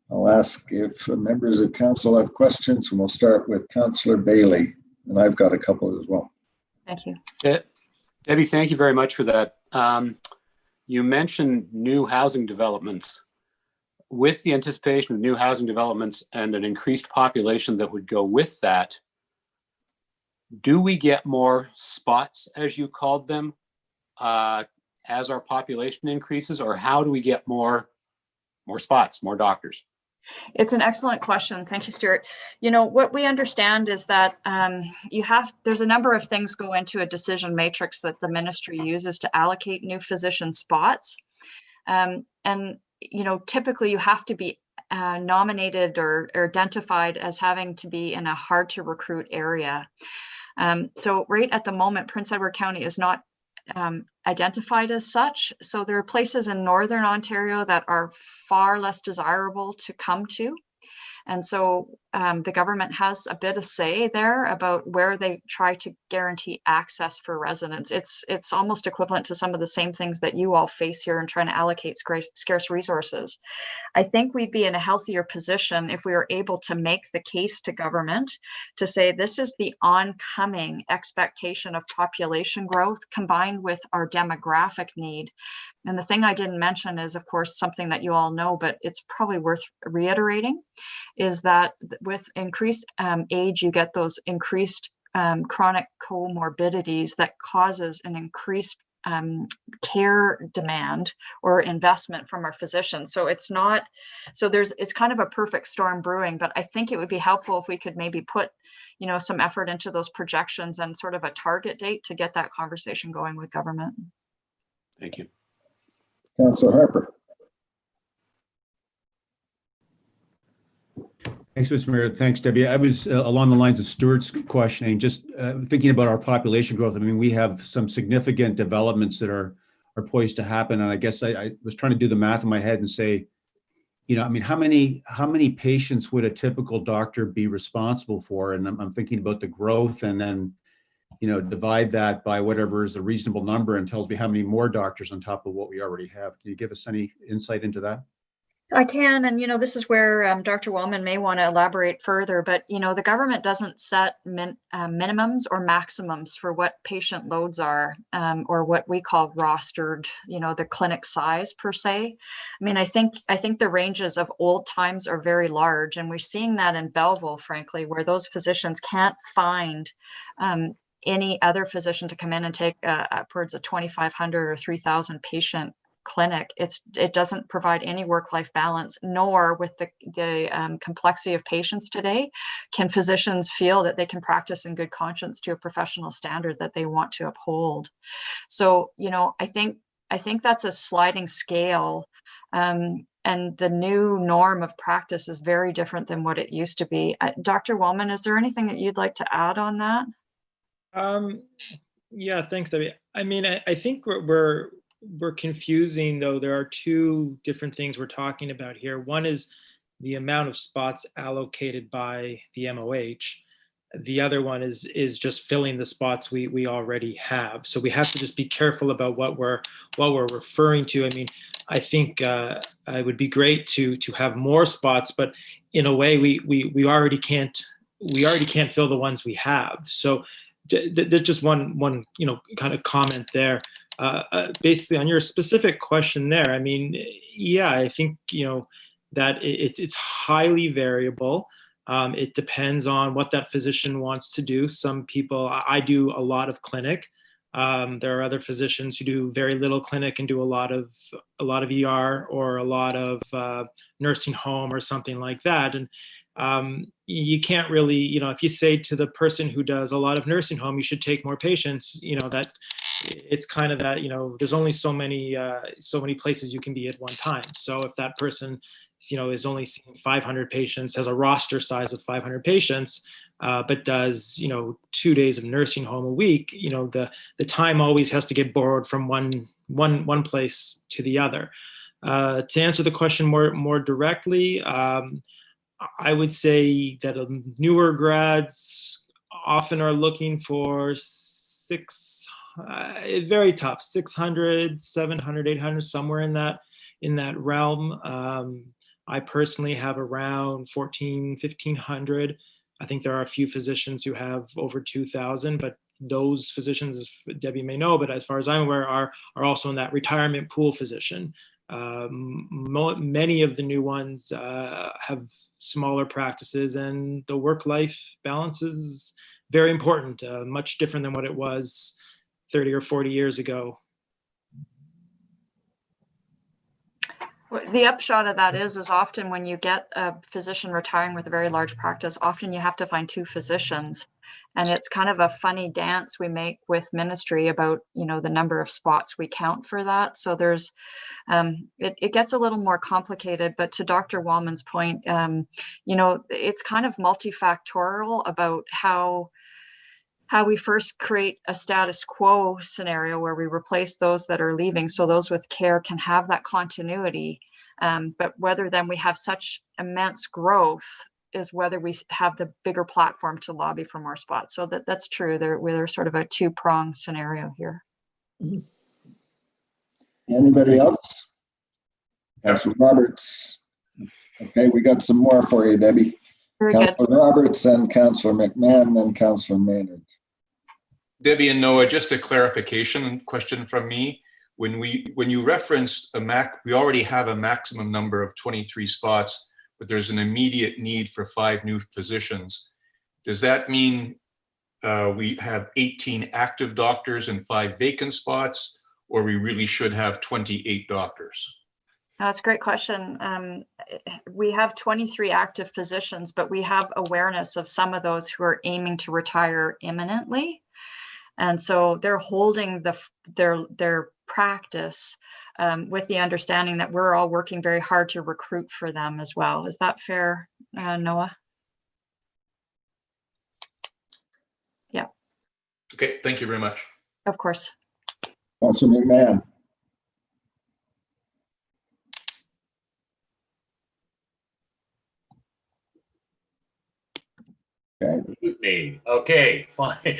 I'll ask if members of council have questions, and we'll start with Councillor Bailey, and I've got a couple as well. Thank you. Debbie, thank you very much for that. You mentioned new housing developments. With the anticipation of new housing developments and an increased population that would go with that, do we get more spots, as you called them, as our population increases, or how do we get more spots, more doctors? It's an excellent question. Thank you, Stuart. What we understand is that there's a number of things go into a decision matrix that the ministry uses to allocate new physician spots. Typically you have to be nominated or identified as having to be in a hard to recruit area. So right at the moment, Prince Edward County is not identified as such. So there are places in Northern Ontario that are far less desirable to come to. And so the government has a bit of say there about where they try to guarantee access for residents. It's almost equivalent to some of the same things that you all face here in trying to allocate scarce resources. I think we'd be in a healthier position if we were able to make the case to government to say this is the oncoming expectation of population growth combined with our demographic need. And the thing I didn't mention is, of course, something that you all know, but it's probably worth reiterating, is that with increased age, you get those increased chronic comorbidities that causes an increased care demand or investment from our physicians. So it's kind of a perfect storm brewing, but I think it would be helpful if we could maybe put, some effort into those projections and sort of a target date to get that conversation going with government. Thank you. Councillor Harper. Thanks, Mr. Mayor. Thanks, Debbie. I was along the lines of Stuart's questioning, just thinking about our population growth. I mean, we have some significant developments that are poised to happen. And I guess I was trying to do the math in my head and say, you know, I mean, how many patients would a typical doctor be responsible for? And I'm thinking about the growth, and then, you know, divide that by whatever is a reasonable number and tells me how many more doctors on top of what we already have. Can you give us any insight into that? I can, and this is where Dr. Wellman may want to elaborate further, but the government doesn't set minimums or maximums for what patient loads are, or what we call rostered, the clinic size per se. I mean, I think the ranges of old times are very large, and we're seeing that in Belleville, frankly, where those physicians can't find any other physician to come in and take upwards of 2,500 or 3,000 patient clinic. It doesn't provide any work-life balance, nor with the complexity of patients today can physicians feel that they can practice in good conscience to a professional standard that they want to uphold. So I think that's a sliding scale, and the new norm of practice is very different than what it used to be. Dr. Wellman, is there anything that you'd like to add on that? Yeah, thanks, Debbie. I mean, I think we're confusing, though. There are two different things we're talking about here. One is the amount of spots allocated by the MOH. The other one is just filling the spots we already have. So we have to just be careful about what we're referring to. I mean, I think it would be great to have more spots, but in a way we already can't fill the ones we have. So there's just one kind of comment there. Basically on your specific question there, I mean, yeah, I think that it's highly variable. It depends on what that physician wants to do. Some people, I do a lot of clinic. There are other physicians who do very little clinic and do a lot of ER or a lot of nursing home or something like that. And you can't really, if you say to the person who does a lot of nursing home, you should take more patients, that it's kind of that, there's only so many places you can be at one time. So if that person, is only seeing 500 patients, has a roster size of 500 patients, but does, 2 days of nursing home a week, the time always has to get borrowed from one place to the other. To answer the question more directly, I would say that newer grads often are looking for very tough, 600, 700, 800, somewhere in that realm. I personally have around 1,500. I think there are a few physicians who have over 2,000, but those physicians, as Debbie may know, but as far as I'm aware, are also in that retirement pool physician. Many of the new ones have smaller practices, and the work-life balance is very important, much different than what it was 30 or 40 years ago. The upshot of that is often when you get a physician retiring with a very large practice, often you have to find two physicians. And it's kind of a funny dance we make with ministry about, the number of spots we count for that. So there's, it gets a little more complicated, but to Dr. Wallman's point, it's kind of multifactorial about how we first create a status quo scenario where we replace those that are leaving so those with care can have that continuity. But whether then we have such immense growth is whether we have the bigger platform to lobby for more spots. So that's true. There's sort of a two-pronged scenario here. Anybody else? Councilor Roberts. Okay, we got some more for you, Debbie. Very good. Councilor Roberts and Councilor McMahon, then Councilor Maynard. Debbie and Noah, just a clarification question from me. When you referenced we already have a maximum number of 23 spots, but there's an immediate need for 5 new physicians. Does that mean we have 18 active doctors and 5 vacant spots, or we really should have 28 doctors? That's a great question. We have 23 active physicians, but we have awareness of some of those who are aiming to retire imminently. And so they're holding their practice with the understanding that we're all working very hard to recruit for them as well. Is that fair, Noah? Okay, thank you very much. Of course. Councillor McMahon. Okay. Me. Okay, fine.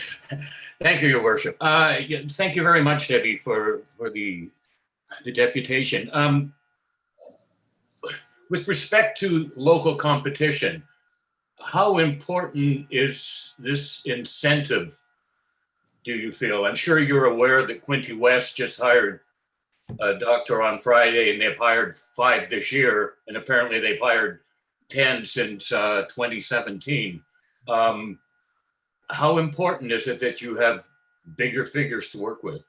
Thank you, Your Worship. Yeah, thank you very much, Debbie, for the deputation. With respect to local competition, how important is this incentive, do you feel? I'm sure you're aware that Quinte West just hired a doctor on Friday, and they've hired 5 this year, and apparently they've hired 10 since 2017. How important is it that you have bigger figures to work with?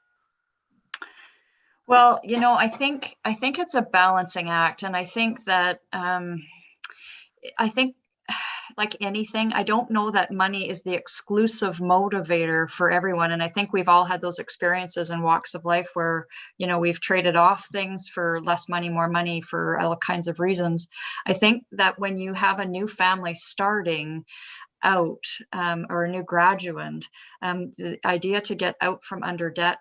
Well, you know, I think it's a balancing act, and I think that I think like anything, I don't know that money is the exclusive motivator for everyone. And I think we've all had those experiences in walks of life where, you know, we've traded off things for less money, more money for all kinds of reasons. I think that when you have a new family starting out or a new graduate, the idea to get out from under debt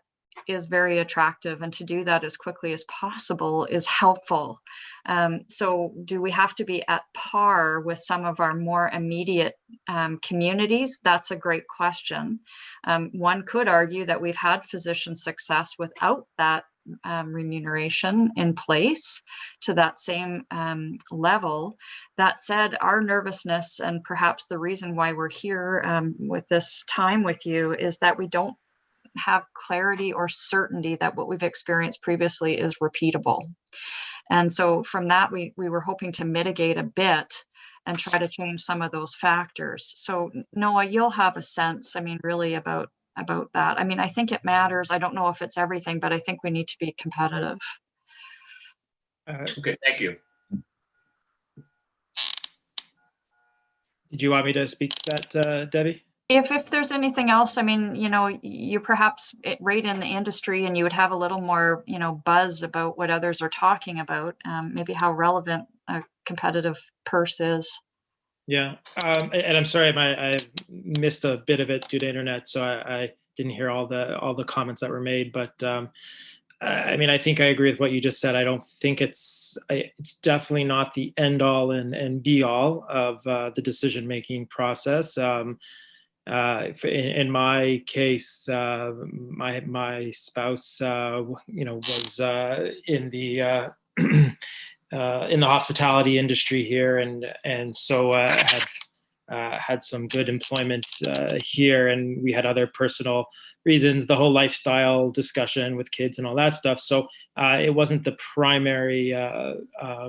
is very attractive, and to do that as quickly as possible is helpful. So do we have to be at par with some of our more immediate communities? That's a great question. One could argue that we've had physician success without that remuneration in place to that same level. That said, our nervousness, and perhaps the reason why we're here with this time with you, is that we don't have clarity or certainty that what we've experienced previously is repeatable. And so from that, we were hoping to mitigate a bit and try to change some of those factors. So Noah, you'll have a sense, I mean, really about that. I mean, I think it matters. I don't know if it's everything, but I think we need to be competitive. Okay, thank you. Did you want me to speak to that, Debbie? If there's anything else, I mean, you know, you perhaps rate in the industry and you would have a little more, you know, buzz about what others are talking about, maybe how relevant a competitive purse is. Yeah, and I'm sorry, I missed a bit of it due to internet, so I didn't hear all the comments that were made. But I mean, I think I agree with what you just said. I don't think it's definitely not the end all and be all of the decision making process. In my case, my spouse, you know, was in the hospitality industry here, and so had some good employment here, and we had other personal reasons, the whole lifestyle discussion with kids and all that stuff. So it wasn't the primary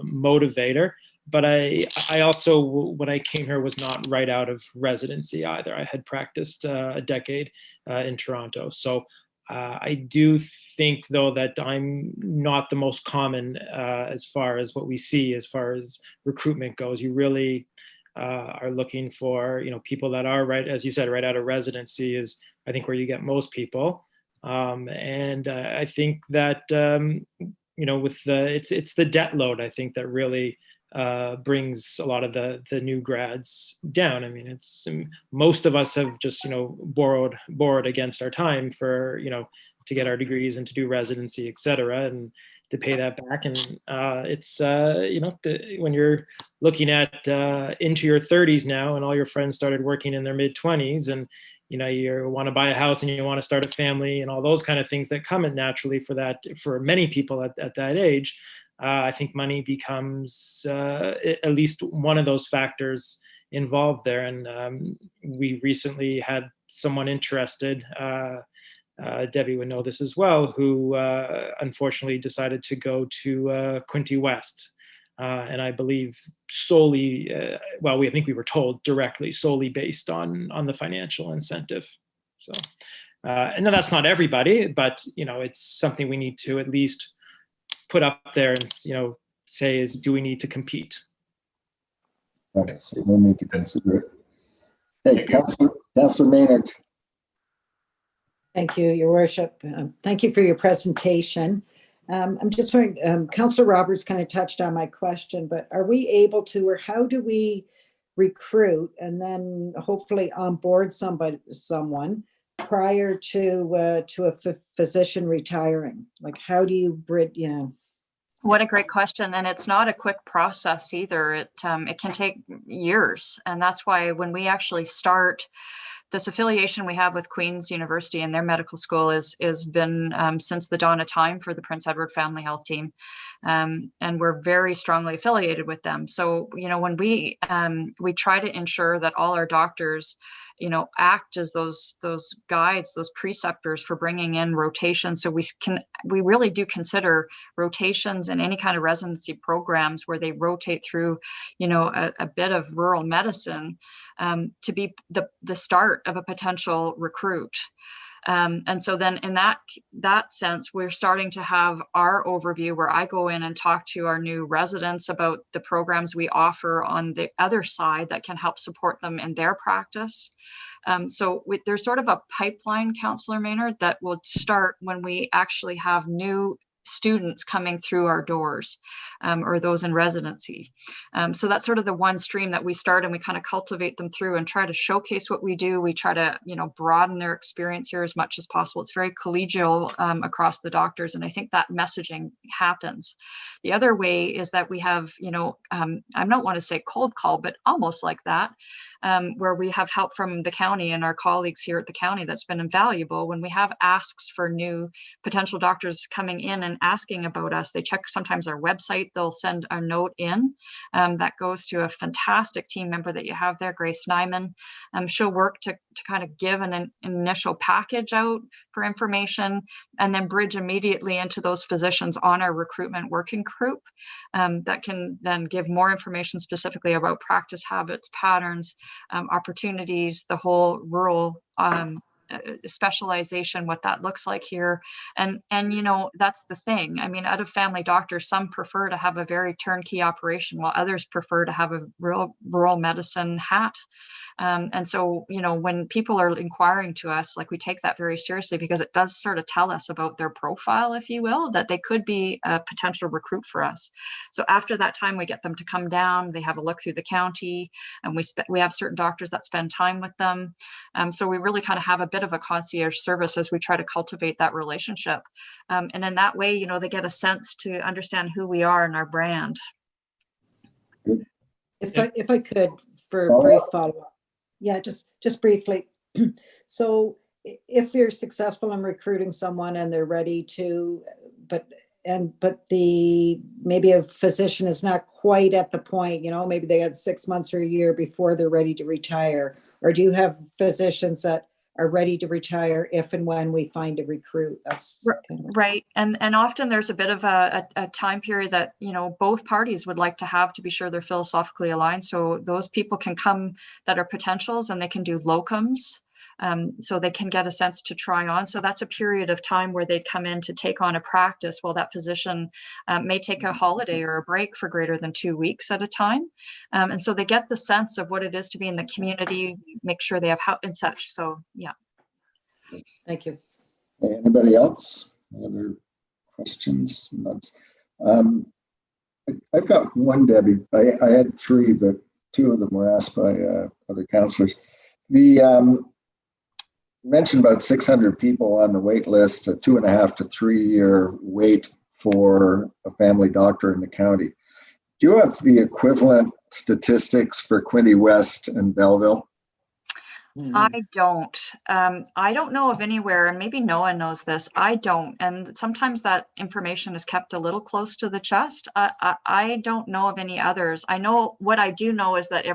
motivator. But I also, when I came here, was not right out of residency either. I had practiced a decade in Toronto. So I do think, though, that I'm not the most common as far as what we see as far as recruitment goes. You really are looking for, you know, people that are, right, as you said, right out of residency is, I think, where you get most people. And I think that, you know, with it's the debt load, I think, that really brings a lot of the new grads down. I mean, it's most of us have just, you know, borrowed against our time for, you know, to get our degrees and to do residency, et cetera, and to pay that back. And it's you know, when you're looking at into your 30s now, and all your friends started working in their mid 20s, and you know, you want to buy a house and you want to start a family and all those kind of things that come in naturally for many people at that age. I think money becomes at least one of those factors involved there. And we recently had someone interested, Debbie would know this as well, who unfortunately decided to go to Quinte West. And I believe solely, well, I think we were told directly, solely based on the financial incentive. So, and that's not everybody, but, you know, it's something we need to at least put up there and, you know, say is, do we need to compete? Yes, we need to consider it. Hey, Councillor Maynard. Thank you, Your Worship. Thank you for your presentation. I'm just wondering, Councillor Roberts kind of touched on my question, but are we able to, or how do we recruit and then hopefully onboard someone prior to a physician retiring? Like, how do you bridge, What a great question. And it's not a quick process either. It can take years. And that's why when we actually start this affiliation we have with Queen's University and their medical school is been since the dawn of time for the Prince Edward Family Health Team. And we're very strongly affiliated with them. So, when we try to ensure that all our doctors, act as those guides, those preceptors for bringing in rotations. So we really do consider rotations in any kind of residency programs where they rotate through, a bit of rural medicine to be the start of a potential recruit. And so then in that sense, we're starting to have our overview where I go in and talk to our new residents about the programs we offer on the other side that can help support them in their practice. So there's sort of a pipeline, Councillor Maynard, that will start when we actually have new students coming through our doors, or those in residency. So that's sort of the one stream that we start, and we kind of cultivate them through and try to showcase what we do. We try to, broaden their experience here as much as possible. It's very collegial across the doctors, and I think that messaging happens. The other way is that we have, I don't want to say cold call, but almost like that, where we have help from the county and our colleagues here at the county that's been invaluable. When we have asks for new potential doctors coming in and asking about us, they check sometimes our website, they'll send a note in that goes to a fantastic team member that you have there, Grace Nyman. She'll work to kind of give an initial package out for information and then bridge immediately into those physicians on our recruitment working group that can then give more information specifically about practice habits, patterns, opportunities, the whole rural specialization, what that looks like here. And that's the thing. I mean, out of family doctors, some prefer to have a very turnkey operation, while others prefer to have a real rural medicine hat. And so, when people are inquiring to us, like, we take that very seriously because it does sort of tell us about their profile, if you will, that they could be a potential recruit for us. So after that time, we get them to come down, they have a look through the county, and we have certain doctors that spend time with them. So we really kind of have a bit of a concierge service as we try to cultivate that relationship. And in that way, they get a sense to understand who we are and our brand. If I could, for a brief follow-up. Yeah, just briefly. So if you're successful in recruiting someone and they're ready to, but maybe a physician is not quite at the point, maybe they had 6 months or a year before they're ready to retire, or do you have physicians that are ready to retire if and when we find a recruit? That's right. And often there's a bit of a time period that, both parties would like to have to be sure they're philosophically aligned. So those people can come that are potentials, and they can do locums. So they can get a sense to try on. So that's a period of time where they'd come in to take on a practice while that physician may take a holiday or a break for greater than 2 weeks at a time. And so they get the sense of what it is to be in the community, make sure they have help and such. So, yeah. Thank you. Anybody else? Other questions? I've got one, Debbie. I had three, but two of them were asked by other councillors. You mentioned about 600 people on the wait list, a 2.5 to 3 year wait for a family doctor in the county. Do you have the equivalent statistics for Quinte West and Belleville? I don't. I don't know of anywhere, and maybe Noah knows this. I don't. And sometimes that information is kept a little close to the chest. I don't know of any others. I know what I do know is that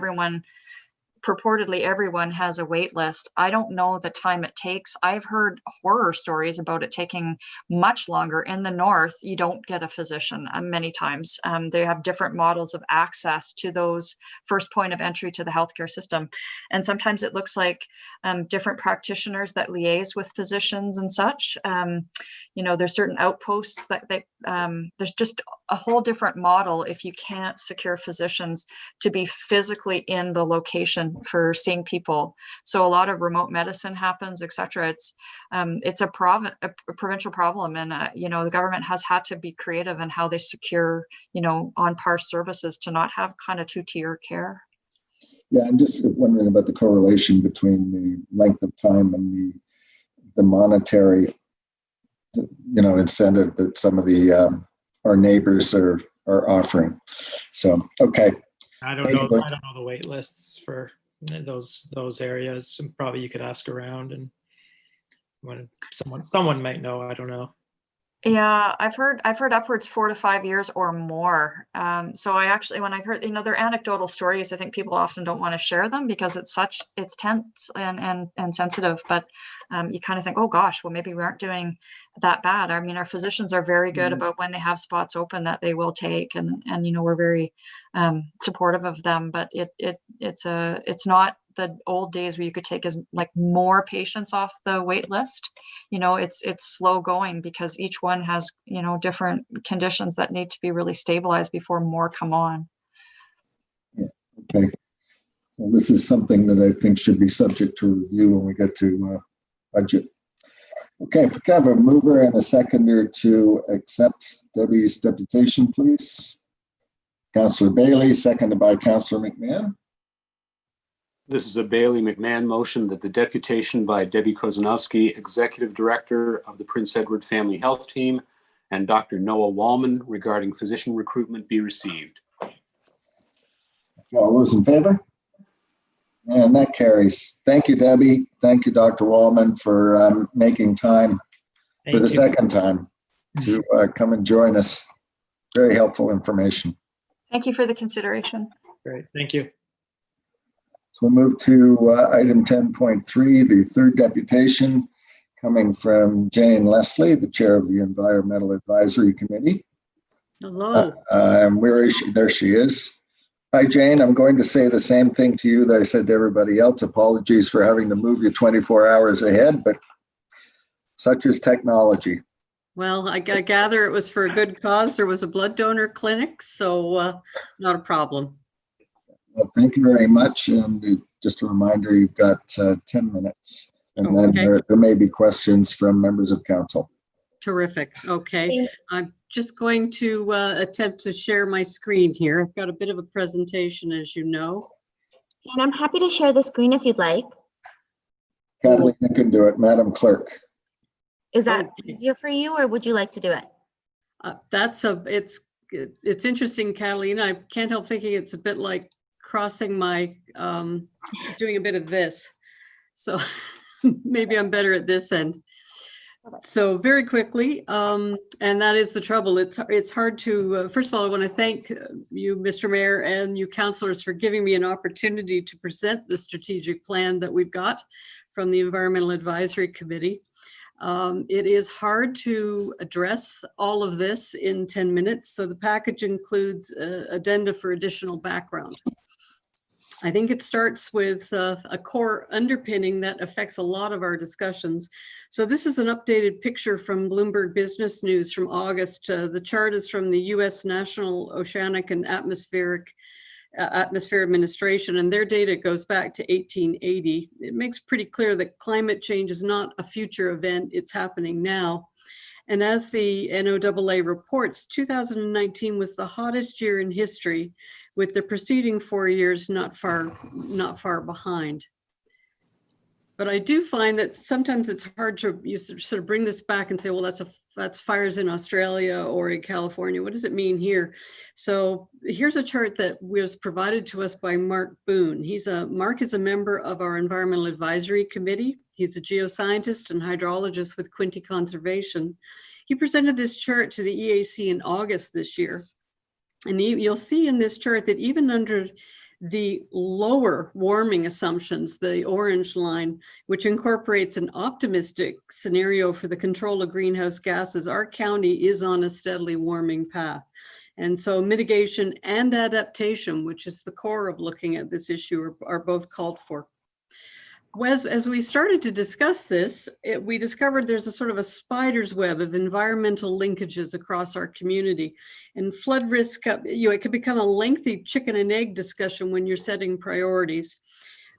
purportedly everyone has a wait list. I don't know the time it takes. I've heard horror stories about it taking much longer. In the north, you don't get a physician many times. They have different models of access to those first point of entry to the healthcare system. And sometimes it looks like different practitioners that liaise with physicians and such. There's certain outposts that there's just a whole different model if you can't secure physicians to be physically in the location for seeing people. So a lot of remote medicine happens, etc. It's a provincial problem, and the government has had to be creative in how they secure on par services to not have kind of two-tier care. Yeah, I'm just wondering about the correlation between the length of time and the monetary, incentive that some of the our neighbors are offering. So, okay. I don't know the wait lists for those areas. And probably you could ask around, and when someone might know. I don't know. Yeah, I've heard upwards 4 to 5 years or more. So I actually, when I heard, they're anecdotal stories. I think people often don't want to share them because it's tense and sensitive. But you kind of think, oh gosh, well maybe we aren't doing that bad. I mean, our physicians are very good about when they have spots open that they will take, and we're very supportive of them. But it's not the old days where you could take more patients off the wait list. It's slow going because each one has different conditions that need to be really stabilized before more come on. Yeah. Okay. Well, this is something that I think should be subject to review when we get to budget. Okay, if we can have a mover and a seconder to accept Debbie's deputation, please. Councillor Bailey, seconded by Councillor McMahon. This is a Bailey McMahon motion that the deputation by Debbie Kozanovsky, Executive Director of the Prince Edward Family Health Team, and Dr. Noah Wallman regarding physician recruitment be received. All those in favor? And that carries. Thank you, Debbie. Thank you, Dr. Wallman, for making time for the second time to come and join us. Very helpful information. Thank you for the consideration. Great, thank you. So we'll move to item 10.3, the third deputation, coming from Jane Leslie, the chair of the Environmental Advisory Committee. Hello. And where is she? There she is. Hi, Jane. I'm going to say the same thing to you that I said to everybody else. Apologies for having to move you 24 hours ahead, but such is technology. Well, I gather it was for a good cause. There was a blood donor clinic, so not a problem. Well, thank you very much. And just a reminder, you've got 10 minutes. And then there may be questions from members of council. Terrific. Okay. I'm just going to attempt to share my screen here. I've got a bit of a presentation, as you know. And I'm happy to share the screen if you'd like. Catalina can do it, Madam Clerk. Is that easier for you, or would you like to do it? It's interesting, Catalina. I can't help thinking it's a bit like crossing my, doing a bit of this. So maybe I'm better at this end. So very quickly, and that is the trouble. It's hard to, first of all, I want to thank you, Mr. Mayor, and you councillors for giving me an opportunity to present the strategic plan that we've got from the Environmental Advisory Committee. It is hard to address all of this in 10 minutes, so the package includes addenda for additional background. I think it starts with a core underpinning that affects a lot of our discussions. So this is an updated picture from Bloomberg Business News from August. The chart is from the US National Oceanic and Atmosphere Administration, and their data goes back to 1880. It makes pretty clear that climate change is not a future event, it's happening now. And as the NOAA reports, 2019 was the hottest year in history, with the preceding 4 years not far behind. But I do find that sometimes it's hard to sort of bring this back and say, well, that's fires in Australia or in California. What does it mean here? So here's a chart that was provided to us by Mark Boone. Mark is a member of our Environmental Advisory Committee. He's a geoscientist and hydrologist with Quinte Conservation. He presented this chart to the EAC in August this year. And you'll see in this chart that even under the lower warming assumptions, the orange line, which incorporates an optimistic scenario for the control of greenhouse gases, our county is on a steadily warming path. And so mitigation and adaptation, which is the core of looking at this issue, are both called for. As we started to discuss this, we discovered there's a sort of a spider's web of environmental linkages across our community. And flood risk, it could become a lengthy chicken and egg discussion when you're setting priorities.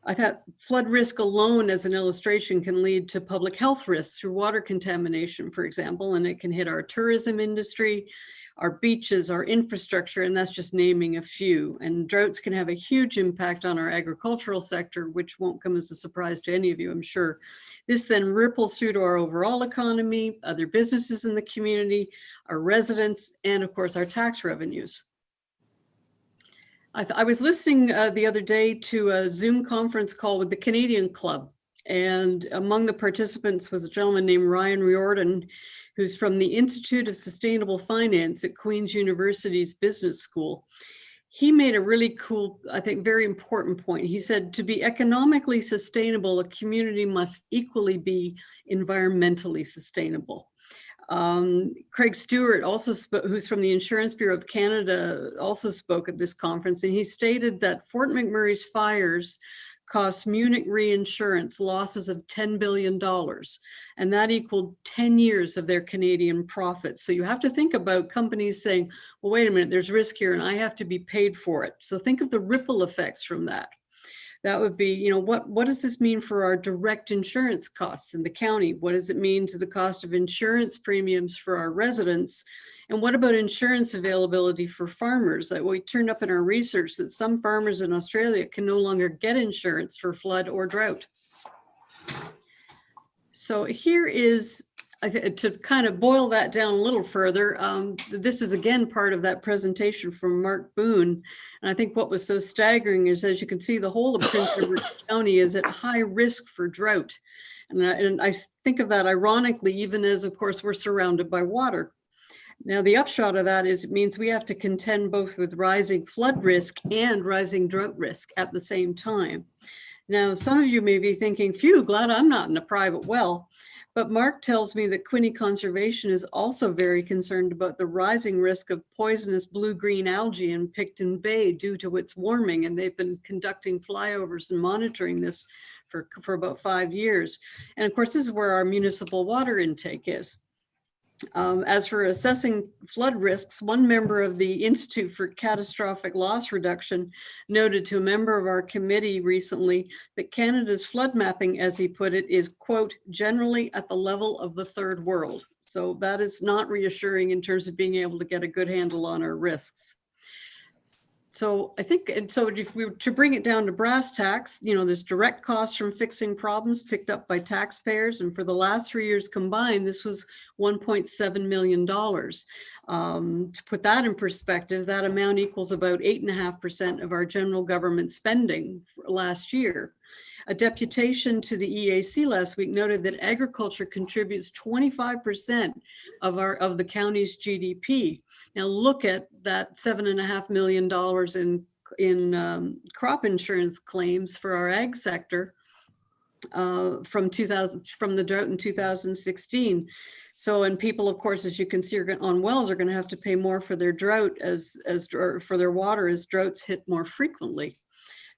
I thought flood risk alone as an illustration can lead to public health risks through water contamination, for example, and it can hit our tourism industry. our beaches, our infrastructure, and that's just naming a few. And droughts can have a huge impact on our agricultural sector, which won't come as a surprise to any of you, I'm sure. This then ripples through to our overall economy, other businesses in the community, our residents, and of course, our tax revenues. I was listening the other day to a Zoom conference call with the Canadian Club. And among the participants was a gentleman named Ryan Riordan, who's from the Institute of Sustainable Finance at Queen's University's Business School. He made a really cool, I think, very important point. He said, to be economically sustainable, a community must equally be environmentally sustainable. Craig Stewart, also who's from the Insurance Bureau of Canada, also spoke at this conference, and he stated that Fort McMurray's fires cost Munich Reinsurance losses of $10 billion, and that equaled 10 years of their Canadian profits. So you have to think about companies saying, well, wait a minute, there's risk here and I have to be paid for it. So think of the ripple effects from that. That would be, you know, what does this mean for our direct insurance costs in the county? What does it mean to the cost of insurance premiums for our residents? And what about insurance availability for farmers? Like, we turned up in our research that some farmers in Australia can no longer get insurance for flood or drought. So here is, to kind of boil that down a little further, this is again part of that presentation from Mark Boone. And I think what was so staggering is, as you can see, the whole of Prince Edward County is at high risk for drought. And I think of that ironically, even as, of course, we're surrounded by water. Now, the upshot of that is it means we have to contend both with rising flood risk and rising drought risk at the same time. Now, some of you may be thinking, phew, glad I'm not in a private well. But Mark tells me that Quinte Conservation is also very concerned about the rising risk of poisonous blue-green algae in Picton Bay due to its warming. And they've been conducting flyovers and monitoring this for about 5 years. And of course, this is where our municipal water intake is. As for assessing flood risks, one member of the Institute for Catastrophic Loss Reduction noted to a member of our committee recently that Canada's flood mapping, as he put it, is, quote, generally at the level of the third world. So that is not reassuring in terms of being able to get a good handle on our risks. So I think, and so if we were to bring it down to brass tacks, you know, there's direct costs from fixing problems picked up by taxpayers. And for the last 3 years combined, this was $1.7 million. To put that in perspective, that amount equals about 8.5% of our general government spending last year. A deputation to the EAC last week noted that agriculture contributes 25% of the county's GDP. Now look at that $7.5 million in crop insurance claims for our ag sector from the drought in 2016. So, and people, of course, as you can see, on wells are going to have to pay more for their drought or for their water as droughts hit more frequently.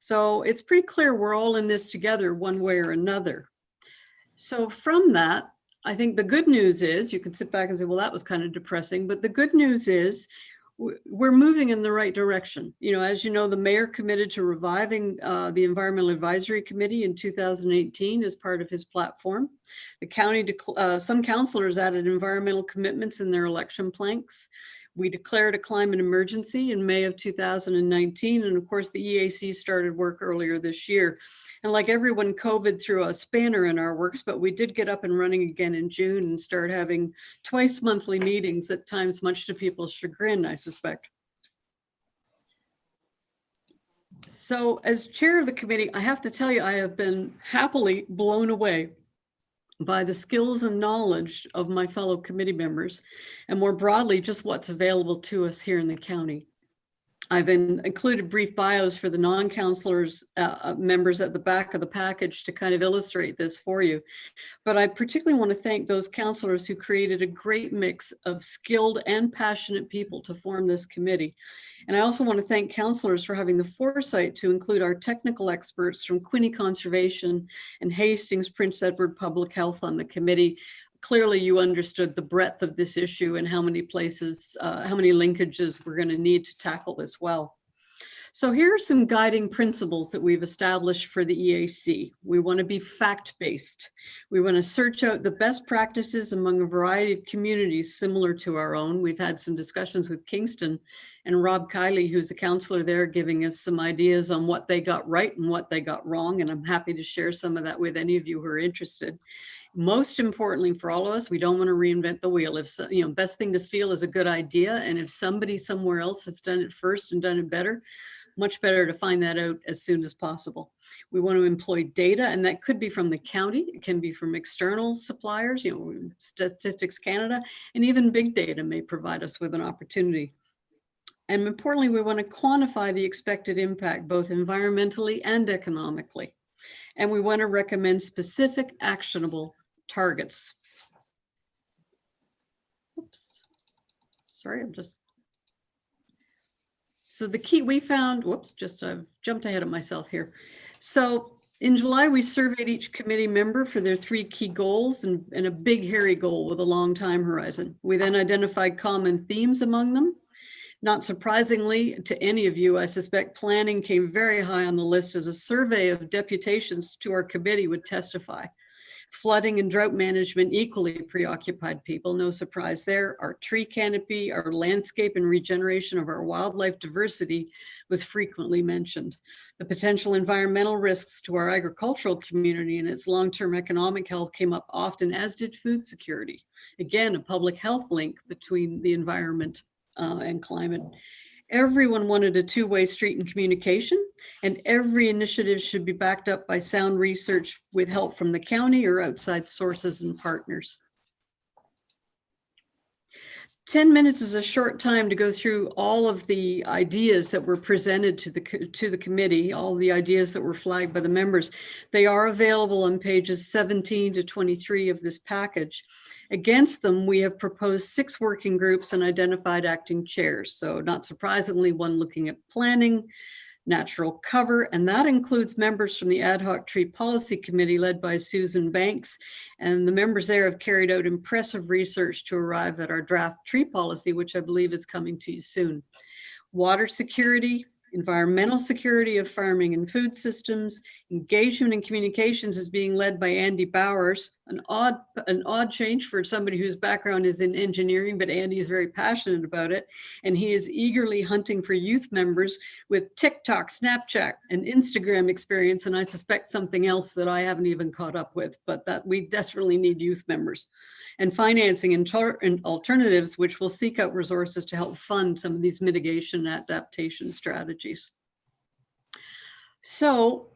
So it's pretty clear we're all in this together one way or another. So from that, I think the good news is, you can sit back and say, well, that was kind of depressing, but the good news is we're moving in the right direction. You know, as you know, the mayor committed to reviving the Environmental Advisory Committee in 2018 as part of his platform. The county, some councilors added environmental commitments in their election planks. We declared a climate emergency in May of 2019. And of course, the EAC started work earlier this year. And like everyone, COVID threw a spanner in our works, but we did get up and running again in June and start having twice monthly meetings, at times much to people's chagrin, I suspect. So as chair of the committee, I have to tell you, I have been happily blown away by the skills and knowledge of my fellow committee members, and more broadly, just what's available to us here in the county. I've included brief bios for the non-councilors members at the back of the package to kind of illustrate this for you. But I particularly want to thank those councilors who created a great mix of skilled and passionate people to form this committee. And I also want to thank councilors for having the foresight to include our technical experts from Quinte Conservation and Hastings Prince Edward Public Health on the committee. Clearly you understood the breadth of this issue and how many places, how many linkages we're going to need to tackle this well. So here are some guiding principles that we've established for the EAC. We want to be fact-based. We want to search out the best practices among a variety of communities similar to our own. We've had some discussions with Kingston and Rob Kiley, who's a counselor there, giving us some ideas on what they got right and what they got wrong. And I'm happy to share some of that with any of you who are interested. Most importantly for all of us, we don't want to reinvent the wheel. If best thing to steal is a good idea. And if somebody somewhere else has done it first and done it better, much better to find that out as soon as possible. We want to employ data, and that could be from the county, it can be from external suppliers, Statistics Canada, and even big data may provide us with an opportunity. And importantly, we want to quantify the expected impact, both environmentally and economically. And we want to recommend specific actionable targets. Oops. Sorry, So the key we found, I've jumped ahead of myself here. So in July, we surveyed each committee member for their 3 key goals and a big hairy goal with a long time horizon. We then identified common themes among them. Not surprisingly to any of you, I suspect planning came very high on the list, as a survey of deputations to our committee would testify. Flooding and drought management equally preoccupied people, no surprise there. Our tree canopy, our landscape and regeneration of our wildlife diversity was frequently mentioned. The potential environmental risks to our agricultural community and its long-term economic health came up often, as did food security. Again, a public health link between the environment and climate. Everyone wanted a two-way street in communication, and every initiative should be backed up by sound research with help from the county or outside sources and partners. 10 minutes is a short time to go through all of the ideas that were presented to the committee, all the ideas that were flagged by the members. They are available on pages 17 to 23 of this package. Against them, we have proposed 6 working groups and identified acting chairs. So not surprisingly, one looking at planning, natural cover, and that includes members from the Ad Hoc Tree Policy Committee led by Susan Banks. And the members there have carried out impressive research to arrive at our draft tree policy, which I believe is coming to you soon. Water security, environmental security of farming and food systems, engagement and communications is being led by Andy Bowers, an odd change for somebody whose background is in engineering, but Andy is very passionate about it. And he is eagerly hunting for youth members with TikTok, Snapchat, and Instagram experience. And I suspect something else that I haven't even caught up with, but that we desperately need youth members. And financing and alternatives, which will seek out resources to help fund some of these mitigation and adaptation strategies. So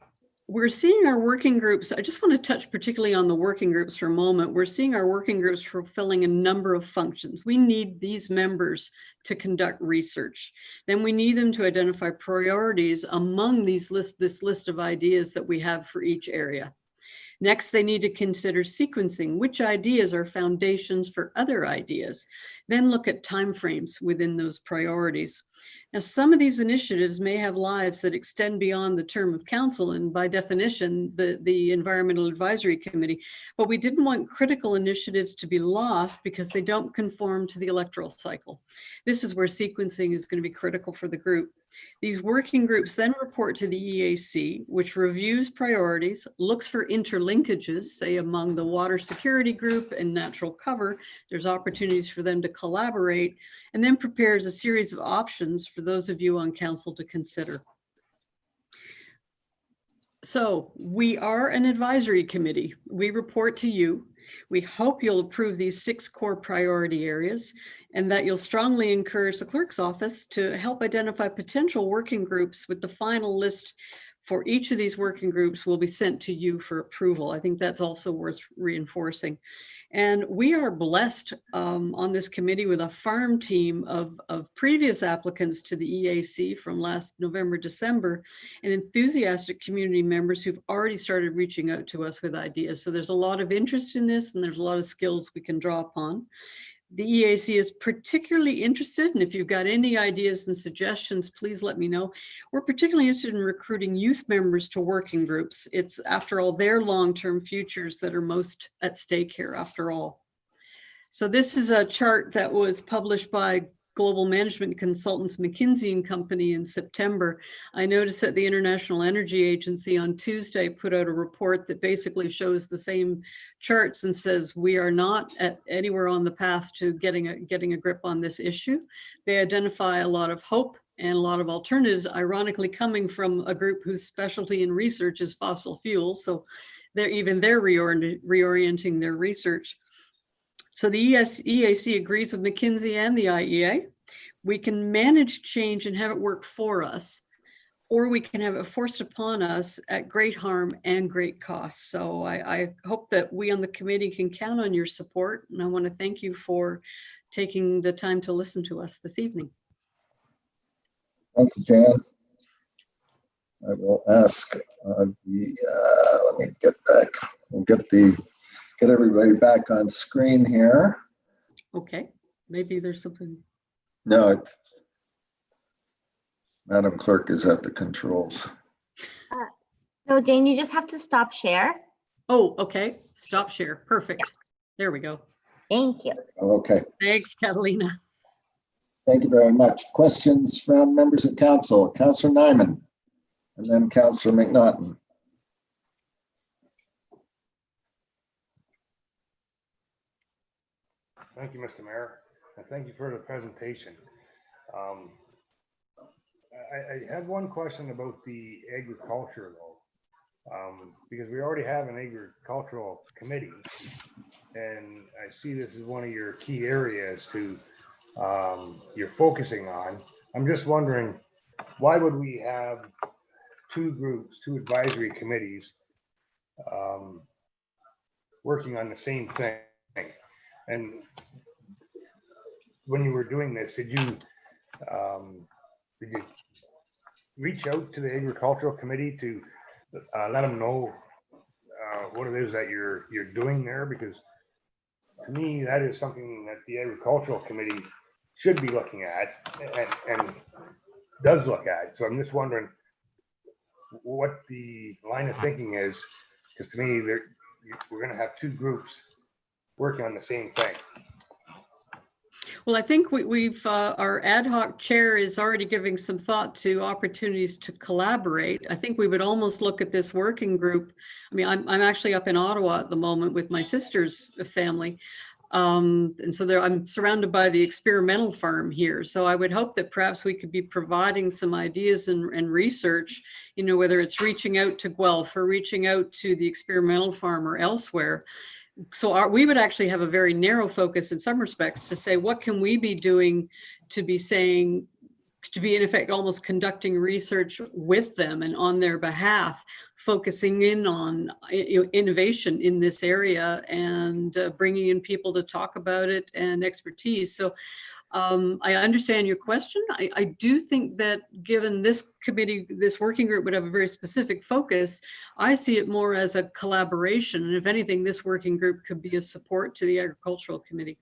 we're seeing our working groups. I just want to touch particularly on the working groups for a moment. We're seeing our working groups fulfilling a number of functions. We need these members to conduct research. Then we need them to identify priorities among this list of ideas that we have for each area. Next, they need to consider sequencing, which ideas are foundations for other ideas. Then look at timeframes within those priorities. Now, some of these initiatives may have lives that extend beyond the term of council and by definition, the Environmental Advisory Committee, but we didn't want critical initiatives to be lost because they don't conform to the electoral cycle. This is where sequencing is going to be critical for the group. These working groups then report to the EAC, which reviews priorities, looks for interlinkages, say among the water security group and natural cover. There's opportunities for them to collaborate, and then prepares a series of options for those of you on council to consider. So we are an advisory committee. We report to you. We hope you'll approve these 6 core priority areas and that you'll strongly encourage the clerk's office to help identify potential working groups, with the final list for each of these working groups will be sent to you for approval. I think that's also worth reinforcing. And we are blessed on this committee with a farm team of previous applicants to the EAC from last November, December, and enthusiastic community members who've already started reaching out to us with ideas. So there's a lot of interest in this, and there's a lot of skills we can draw upon. The EAC is particularly interested, and if you've got any ideas and suggestions, please let me know. We're particularly interested in recruiting youth members to working groups. It's, after all, their long-term futures that are most at stake here, after all. So this is a chart that was published by global management consultants, McKinsey and Company, in September. I noticed that the International Energy Agency on Tuesday put out a report that basically shows the same charts and says we are not anywhere on the path to getting a grip on this issue. They identify a lot of hope and a lot of alternatives, ironically coming from a group whose specialty in research is fossil fuels. So they're reorienting their research. So the EAC agrees with McKinsey and the IEA. We can manage change and have it work for us, or we can have it forced upon us at great harm and great cost. So I hope that we on the committee can count on your support. And I want to thank you for taking the time to listen to us this evening. Thank you, Jan. I will ask let me get back. We'll get everybody back on screen here. Okay, maybe there's something. No, Madam Clerk is at the controls. No, Jane, you just have to stop share. Oh, okay. Stop share. Perfect. There we go. Thank you. Okay, Thanks, Catalina. thank you very much. Questions from members of council? Councillor Nyman, and then Councillor McNaughton. Thank you, Mr. Mayor, and thank you for the presentation. I had one question about the agriculture though, because we already have an agricultural committee, and I see this is one of your key areas to you're focusing on. I'm just wondering, why would we have two groups, two advisory committees working on the same thing? And when you were doing this, did you reach out to the agricultural committee to let them know what it is that you're doing there? Because to me, that is something that the agricultural committee should be looking at and does look at. So I'm just wondering what the line of thinking is, because to me, we're going to have two groups working on the same thing. Well, I think our ad hoc chair is already giving some thought to opportunities to collaborate. I think we would almost look at this working group. I mean, I'm actually up in Ottawa at the moment with my sister's family. And so I'm surrounded by the experimental farm here. So I would hope that perhaps we could be providing some ideas and research, whether it's reaching out to Guelph or reaching out to the experimental farm or elsewhere. So we would actually have a very narrow focus in some respects to say, what can we be doing to be in effect almost conducting research with them and on their behalf, focusing in on innovation in this area and bringing in people to talk about it and expertise. So I understand your question. I do think that given this committee, this working group would have a very specific focus, I see it more as a collaboration. And if anything, this working group could be a support to the agricultural committee.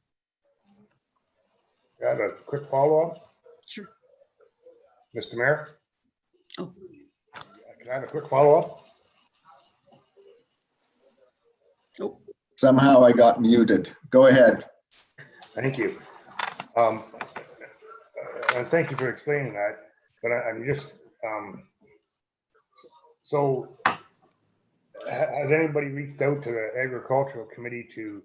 Got a quick follow-up? Sure. Mr. Mayor? Oh. Can I have a quick follow-up? Oh. Somehow I got muted. Go ahead. Thank you. And thank you for explaining that, but I'm just, so has anybody reached out to the agricultural committee to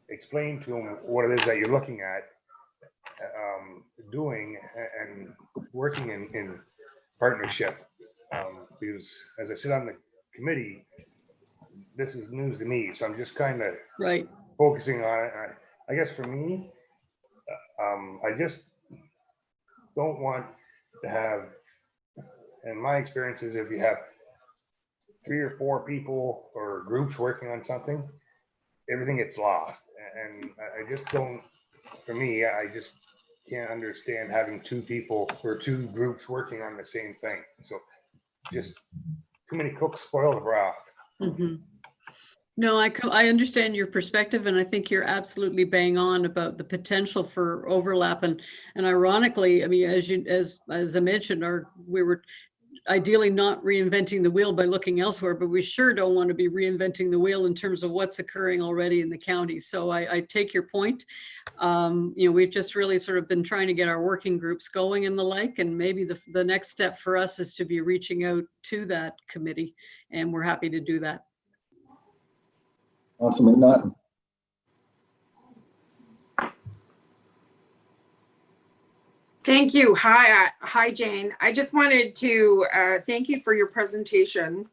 explain to them what it is that you're looking at doing and working in partnership? Because as I sit on the committee, this is news to me, so I'm just kind of focusing on it. I guess for me, I just don't want to have, in my experiences, if you have 3 or 4 people or groups working on something, everything gets lost. And I just don't, for me, I just can't understand having 2 people or 2 groups working on the same thing. So just too many cooks spoil the broth. Mm-hmm. No, I understand your perspective, and I think you're absolutely bang on about the potential for overlap. And ironically, I mean, as I mentioned, we were ideally not reinventing the wheel by looking elsewhere, but we sure don't want to be reinventing the wheel in terms of what's occurring already in the county. So I take your point. We've just really sort of been trying to get our working groups going and the like, and maybe the next step for us is to be reaching out to that committee, and we're happy to do that. Councilman McNaughton. Thank you. Hi, Jane. I just wanted to thank you for your presentation,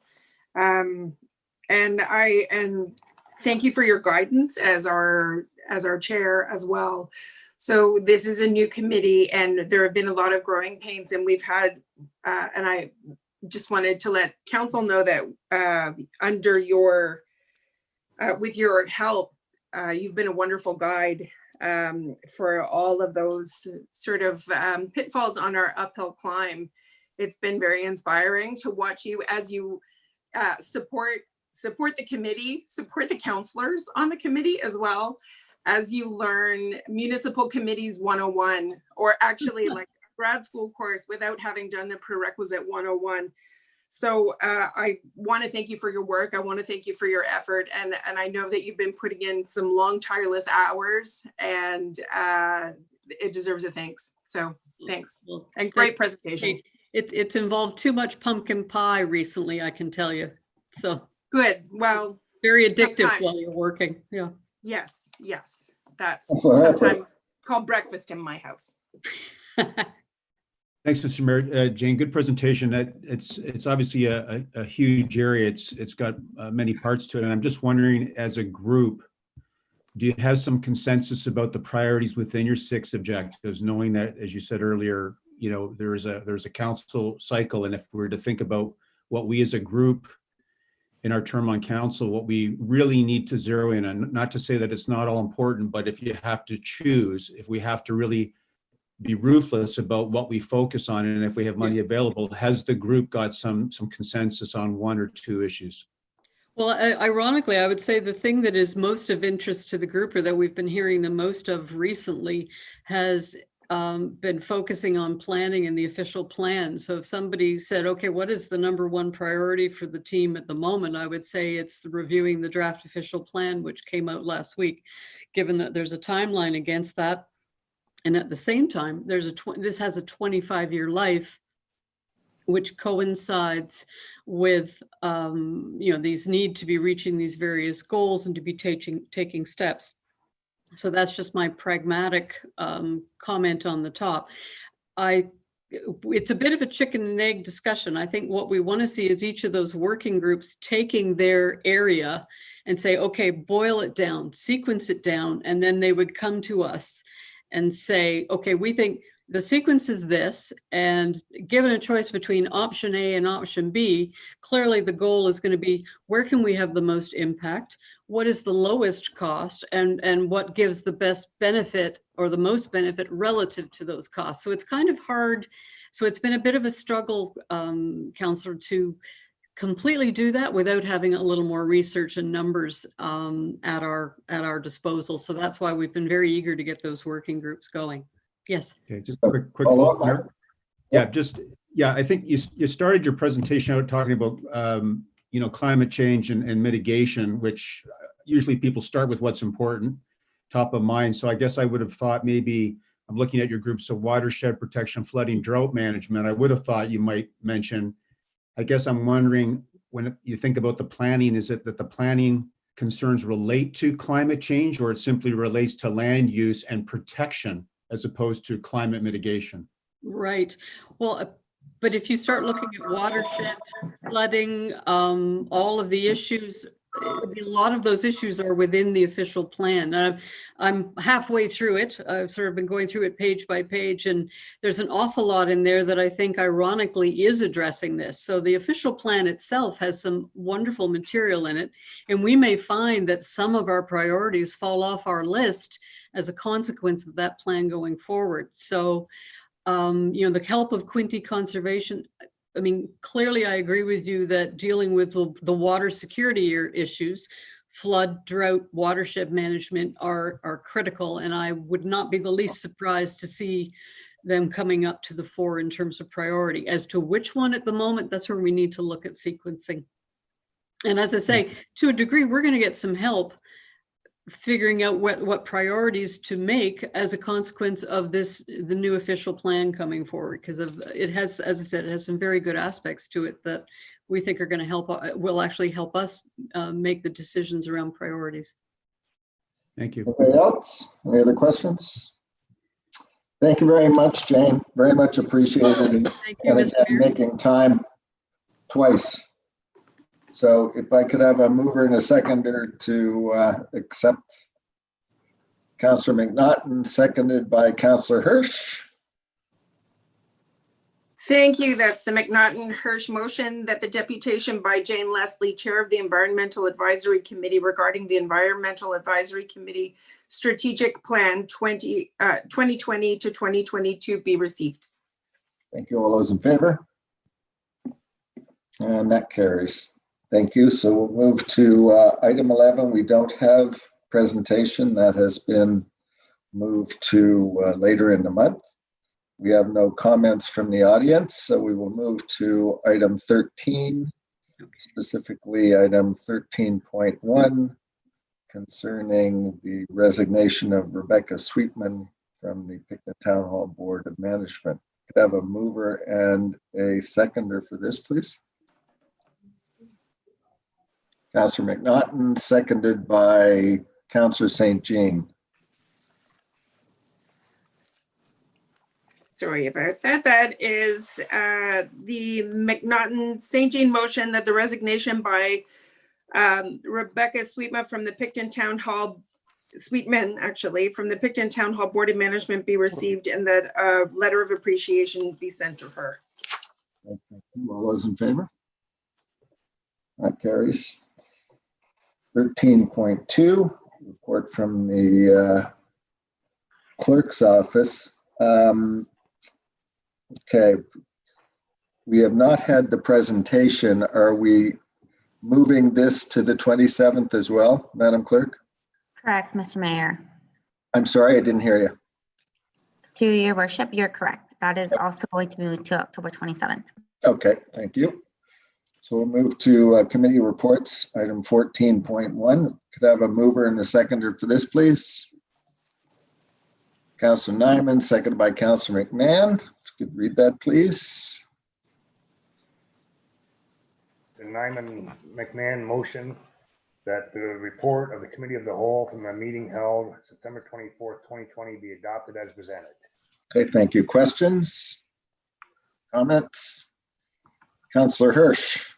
and thank you for your guidance as our chair as well. So this is a new committee, and there have been a lot of growing pains, and we've had, and I just wanted to let council know that under your, with your help, you've been a wonderful guide for all of those sort of pitfalls on our uphill climb. It's been very inspiring to watch you as you support the committee, support the counselors on the committee, as well as you learn municipal committees 101, or actually like a grad school course without having done the prerequisite 101. So I want to thank you for your work. I want to thank you for your effort. And I know that you've been putting in some long, tireless hours, and it deserves a thanks. So thanks. And great presentation. It's involved too much pumpkin pie recently, I can tell you. So good. Well, very addictive while you're working. Yeah. Yes. That's sometimes called breakfast in my house. Thanks, Mr. Mayor. Jane, good presentation. It's obviously a huge area. It's got many parts to it. And I'm just wondering, as a group, do you have some consensus about the priorities within your 6 objectives, knowing that, as you said earlier, there's a council cycle. And if we were to think about what we as a group in our term on council, what we really need to zero in, and not to say that it's not all important, but if you have to choose, if we have to really be ruthless about what we focus on, and if we have money available, has the group got some consensus on 1 or 2 issues? Well, ironically, I would say the thing that is most of interest to the group, or that we've been hearing the most of recently, has been focusing on planning and the official plan. So if somebody said, okay, what is the #1 priority for the team at the moment? I would say it's reviewing the draft official plan, which came out last week, given that there's a timeline against that. And at the same time, this has a 25-year life, which coincides with these need to be reaching these various goals and to be taking steps. So that's just my pragmatic comment on the top. It's a bit of a chicken and egg discussion. I think what we want to see is each of those working groups taking their area and say, okay, boil it down, sequence it down, and then they would come to us and say, okay, we think the sequence is this, and given a choice between option A and option B, clearly the goal is going to be, where can we have the most impact? What is the lowest cost, and what gives the best benefit or the most benefit relative to those costs? So it's kind of hard. So it's been a bit of a struggle, Councillor, to completely do that without having a little more research and numbers at our disposal. So that's why we've been very eager to get those working groups going. Yes. Okay, just a quick follow-up. Yeah, I think you started your presentation out talking about climate change and mitigation, which usually people start with what's important, top of mind. So I guess I would have thought, maybe I'm looking at your groups of watershed protection, flooding, drought management. I would have thought you might mention, I guess I'm wondering, when you think about the planning, is it that the planning concerns relate to climate change, or it simply relates to land use and protection as opposed to climate mitigation? Right. Well, but if you start looking at watershed, flooding, all of the issues, a lot of those issues are within the official plan. I'm halfway through it. I've sort of been going through it page by page, and there's an awful lot in there that I think ironically is addressing this. So the official plan itself has some wonderful material in it, and we may find that some of our priorities fall off our list as a consequence of that plan going forward. So the help of Quinte Conservation, I mean, clearly I agree with you that dealing with the water security issues, flood, drought, watershed management are critical. And I would not be the least surprised to see them coming up to the fore in terms of priority. As to which one at the moment, that's where we need to look at sequencing. And as I say, to a degree, we're going to get some help figuring out what priorities to make as a consequence of the new official plan coming forward, because it has, as I said, it has some very good aspects to it that we think are going to will actually help us make the decisions around priorities. Thank you. Anybody else? Any other questions? Thank you very much, Jane. Very much appreciated. Thank you, And Mr. again, Mayor. making time twice. So if I could have a mover and a seconder to accept Councillor McNaughton, seconded by Councillor Hirsch. Thank you. That's the McNaughton Hirsch motion that the deputation by Jane Leslie, Chair of the Environmental Advisory Committee, regarding the Environmental Advisory Committee Strategic Plan 2020 to 2022 be received. Thank you. All those in favor? And that carries. Thank you. So we'll move to item 11. We don't have presentation. That has been moved to later in the month. We have no comments from the audience, so we will move to item 13, specifically item 13.1, concerning the resignation of Rebecca Sweetman from the Picton Town Hall Board of Management. Could I have a mover and a seconder for this, please? Councillor McNaughton, seconded by Councillor St. Jean. Sorry about that. That is the McNaughton St. Jean motion that the resignation by Rebecca Sweetman from the Picton Town Hall, actually, from the Picton Town Hall Board of Management be received, and that a letter of appreciation be sent to her. Thank you. All those in favor? That carries. 13.2, report from the clerk's office. Okay, we have not had the presentation. Are we moving this to the 27th as well, Madam Clerk? Correct, Mr. Mayor. I'm sorry, I didn't hear you. Through your worship, you're correct. That is also going to be moved to October 27th. Okay, thank you. So we'll move to committee reports, item 14.1. Could I have a mover and a seconder for this, please? Councillor Nyman, seconded by Councillor McMahon. If you could read that, please. The Nyman McMahon motion that the report of the Committee of the Whole from the meeting held September 24th, 2020 be adopted as presented. Okay, thank you. Questions? Comments? Councillor Hirsch.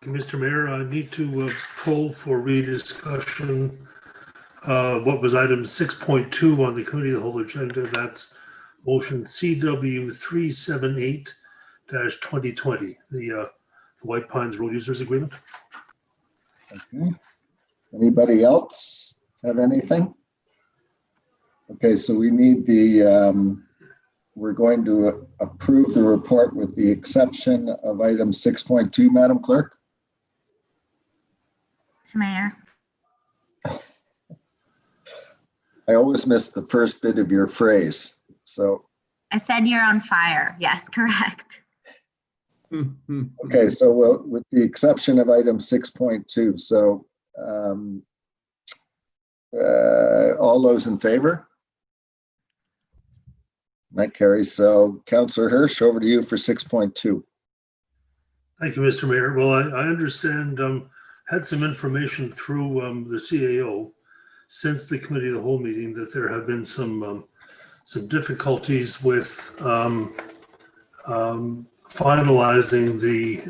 Mr. Mayor, I need to pull for rediscussion what was item 6.2 on the Committee of the Whole agenda. That's motion CW 378-2020, the White Pines Road Users Agreement. Okay. Anybody else have anything? Okay, so we need the, we're going to approve the report with the exception of item 6.2, Madam Clerk. Mr. Mayor. I always miss the first bit of your phrase, so. I said you're on fire. Yes, correct. Okay, so with the exception of item 6.2, so all those in favor? That carries. So Councillor Hirsch, over to you for 6.2. Thank you, Mr. Mayor. Well, I understand, had some information through the CAO since the Committee of the Whole meeting that there have been some difficulties with finalizing the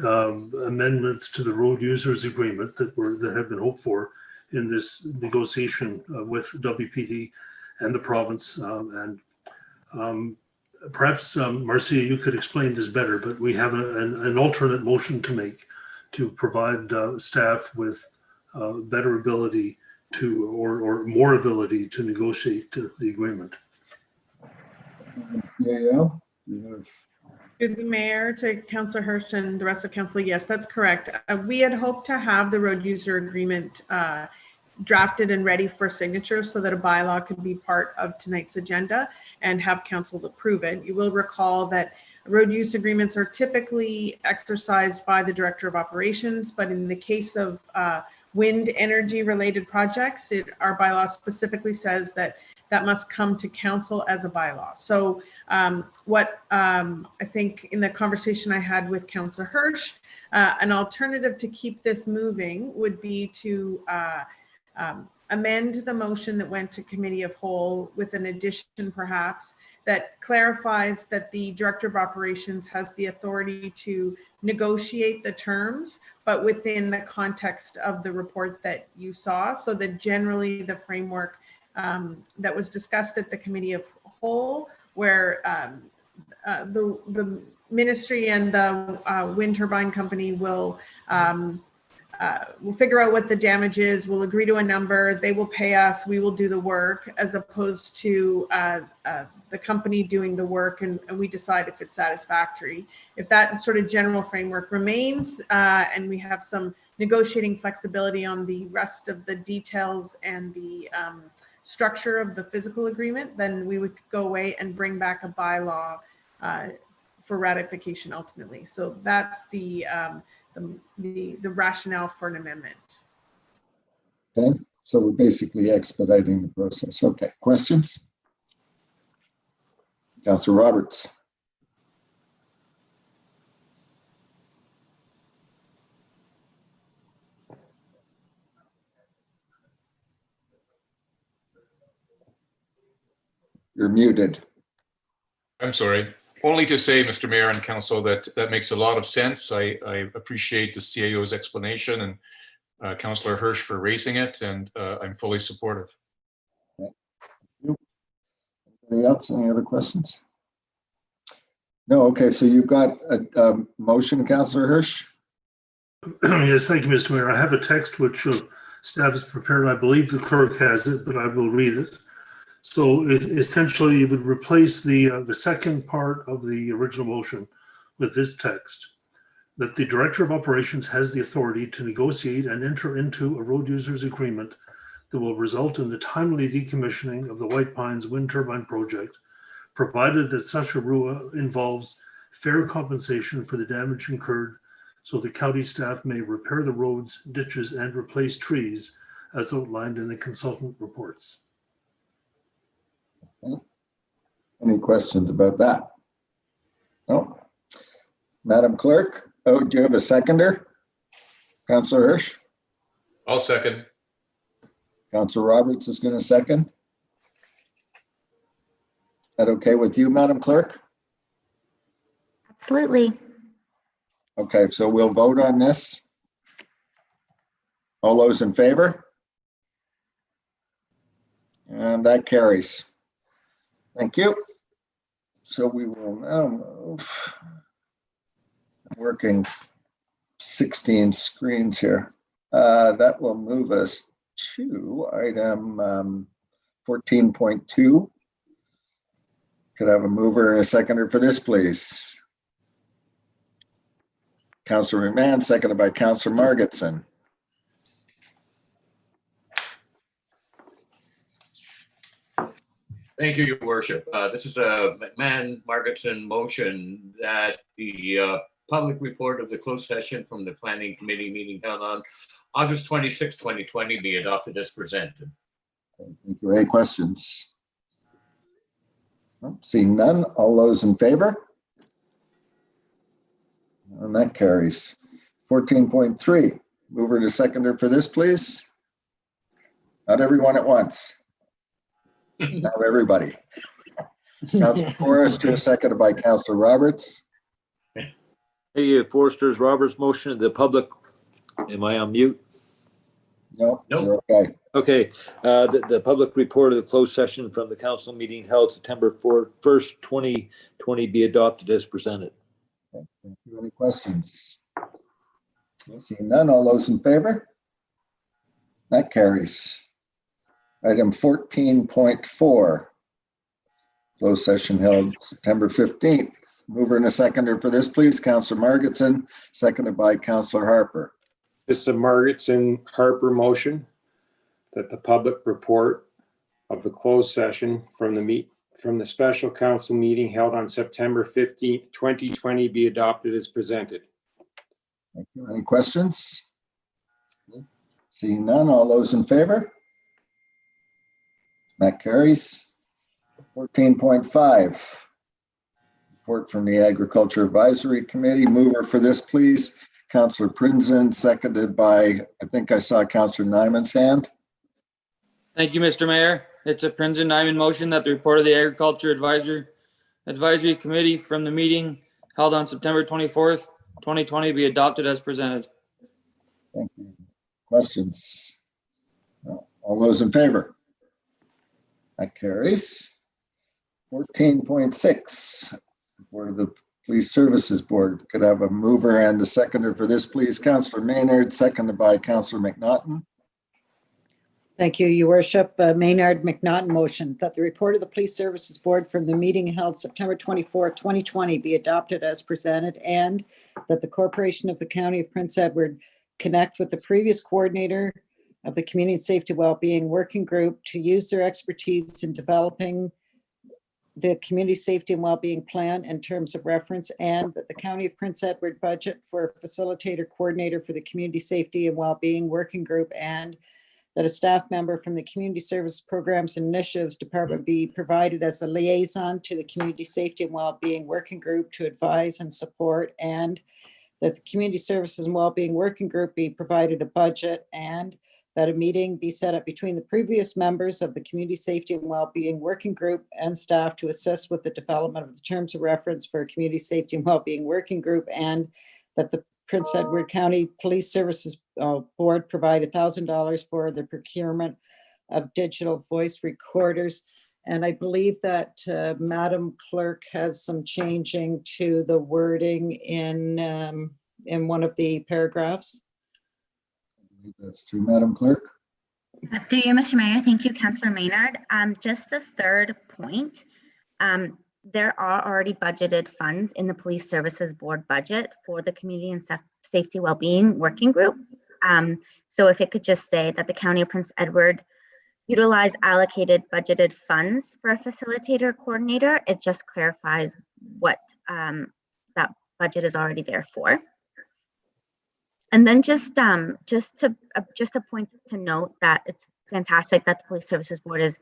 amendments to the road users agreement that have been hoped for in this negotiation with WPD and the province. Perhaps Marcia, you could explain this better, but we have an alternate motion to make to provide staff with better ability to, or more ability to negotiate the agreement. Yeah. Through the mayor to Councillor Hirsch and the rest of council, yes, that's correct. We had hoped to have the road user agreement drafted and ready for signature so that a bylaw could be part of tonight's agenda and have council approve it. You will recall that road use agreements are typically exercised by the Director of Operations, but in the case of wind energy related projects, our bylaw specifically says that that must come to council as a bylaw. So what I think in the conversation I had with Councillor Hirsch, an alternative to keep this moving would be to amend the motion that went to committee of whole with an addition perhaps that clarifies that the Director of Operations has the authority to negotiate the terms, but within the context of the report that you saw, so that generally the framework that was discussed at the committee of whole, where the ministry and the wind turbine company will figure out what the damage is, we'll agree to a number, they will pay us, we will do the work, as opposed to the company doing the work and we decide if it's satisfactory. If that sort of general framework remains and we have some negotiating flexibility on the rest of the details and the structure of the physical agreement, then we would go away and bring back a bylaw for ratification ultimately. So that's the rationale for an amendment. Okay, so we're basically expediting the process. Okay, questions? Councillor Roberts. You're muted. I'm sorry. Only to say, Mr. Mayor and Council, that that makes a lot of sense. I appreciate the CAO's explanation and Councillor Hirsch for raising it, and I'm fully supportive. Thank you. Anybody else? Any other questions? No. Okay, so you've got a motion, Councillor Hirsch. Yes, thank you, Mr. Mayor. I have a text which staff has prepared. I believe the clerk has it, but I will read it. So essentially, it would replace the second part of the original motion with this text: that the Director of Operations has the authority to negotiate and enter into a road users agreement that will result in the timely decommissioning of the White Pines wind turbine project, provided that such a RUA involves fair compensation for the damage incurred, so the county staff may repair the roads, ditches, and replace trees as outlined in the consultant reports. Okay. Any questions about that? No. Madam Clerk, oh, do you have a seconder? Councillor Hirsch? I'll second. Councillor Roberts is going to second. Is that okay with you, Madam Clerk? Absolutely. Okay, so we'll vote on this. All those in favor? And that carries. Thank you. So we will now move. I'm working 16 screens here. That will move us to item 14.2. Could I have a mover and a seconder for this, please? Councillor McMahon, seconded by Councillor Margetson. Thank you, Your Worship. This is a McMahon-Margetson motion that the public report of the closed session from the Planning Committee meeting held on August 26, 2020 be adopted as presented. Thank you. Any questions? Seeing none, all those in favor? And that carries. 14.3, mover and a seconder for this, please. Not everyone at once. Now everybody. Councillor Forrester, seconded by Councillor Roberts. Hey, Forrester's Roberts motion. The public, am I on mute? No, Nope. you're okay. Okay, the public report of the closed session from the council meeting held September 1st, 2020 be adopted as presented. Okay, thank you. Any questions? Seeing none, all those in favor? That carries. Item 14.4, closed session held September 15th. Mover and a seconder for this, please. Councillor Margetson, seconded by Councillor Harper. This is a Margetson Harper motion. that the public report of the closed session from the special council meeting held on September 15th, 2020 be adopted as presented. Thank you. Any questions? Seeing none, all those in favor? That carries. 14.5. Report from the Agriculture Advisory Committee. Mover for this, please. Councillor Prinzen, seconded by, I think I saw Councillor Nyman's hand. Thank you, Mr. Mayor. It's a Prinzen Nyman motion that the report of the Agriculture Advisory Committee from the meeting held on September 24th, 2020 be adopted as presented. Thank you. Questions? No. All those in favor? That carries. 14.6. Report of the Police Services Board. Could I have a mover and a seconder for this, please? Councillor Maynard, seconded by Councillor McNaughton. Thank you, Your Worship. Maynard McNaughton motion that the report of the Police Services Board from the meeting held September 24, 2020 be adopted as presented, and that the Corporation of the County of Prince Edward connect with the previous coordinator of the Community Safety Wellbeing Working Group to use their expertise in developing the Community Safety and Wellbeing Plan in terms of reference, and that the County of Prince Edward budget for a facilitator coordinator for the Community Safety and Wellbeing Working Group, and that a staff member from the Community Service Programs and Initiatives Department be provided as a liaison to the Community Safety and Wellbeing Working Group to advise and support, and that the Community Services and Wellbeing Working Group be provided a budget, and that a meeting be set up between the previous members of the Community Safety and Wellbeing Working Group and staff to assist with the development of the terms of reference for a Community Safety and Wellbeing Working Group, and that the Prince Edward County Police Services Board provide $1,000 for the procurement of digital voice recorders. And I believe that Madam Clerk has some changing to the wording in one of the paragraphs. That's true, Madam Clerk. Through you, Mr. Mayor. Thank you, Councillor Maynard. Just the third point. There are already budgeted funds in the Police Services Board budget for the Community and Safety Wellbeing Working Group. So if it could just say that the County of Prince Edward utilize allocated budgeted funds for a facilitator coordinator, it just clarifies what that budget is already there for. And then just a point to note that it's fantastic that the Police Services Board is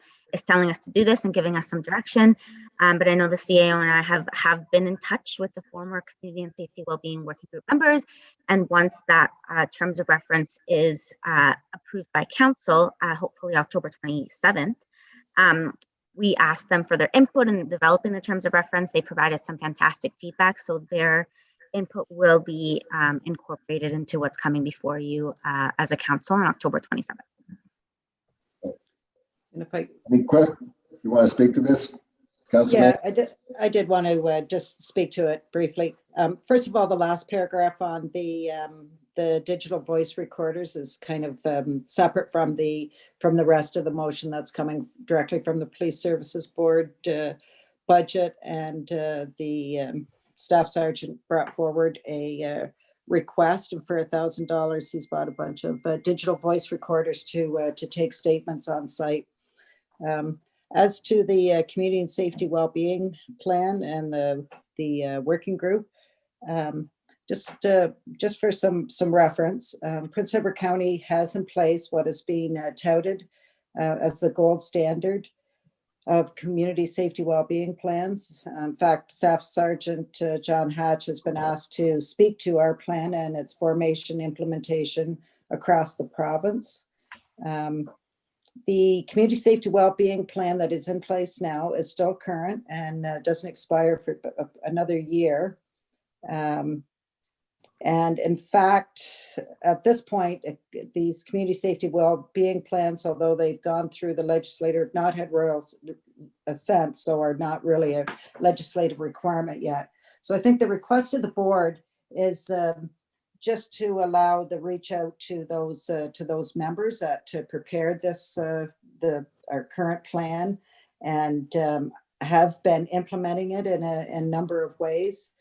telling us to do this and giving us some direction. But I know the CAO and I have been in touch with the former Community and Safety Wellbeing Working Group members. And once that terms of reference is approved by Council, hopefully October 27th, we asked them for their input in developing the terms of reference. They provided some fantastic feedback. So their input will be incorporated into what's coming before you as a council on October 27th. And if I, any questions? You want to speak to this, Councilor? yeah, I did want to just speak to it briefly. First of all, the last paragraph on the digital voice recorders is kind of separate from the rest of the motion that's coming directly from the Police Services Board budget, and the staff sergeant brought forward a request for $1,000. He's bought a bunch of digital voice recorders to take statements on site. As to the Community and Safety Wellbeing Plan and the working group, just for some reference, Prince Edward County has in place what is being touted as the gold standard of community safety wellbeing plans. In fact, Staff Sergeant John Hatch has been asked to speak to our plan and its formation implementation across the province. The community safety wellbeing plan that is in place now is still current and doesn't expire for another year. And in fact, at this point, these community safety wellbeing plans, although they've gone through the legislature, have not had royal assent, so are not really a legislative requirement yet. So I think the request of the board is just to allow the reach out to those members to prepare this our current plan, and have been implementing it in a number of ways.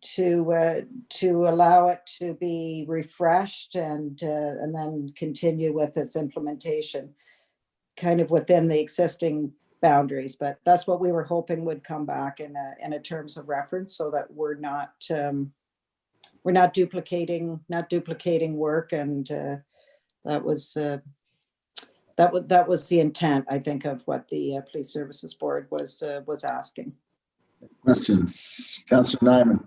to allow it to be refreshed and then continue with its implementation, kind of within the existing boundaries. But that's what we were hoping would come back in a terms of reference, so that we're not duplicating work. And that was the intent, I think, of what the Police Services Board was asking. Questions? Councillor Nyman.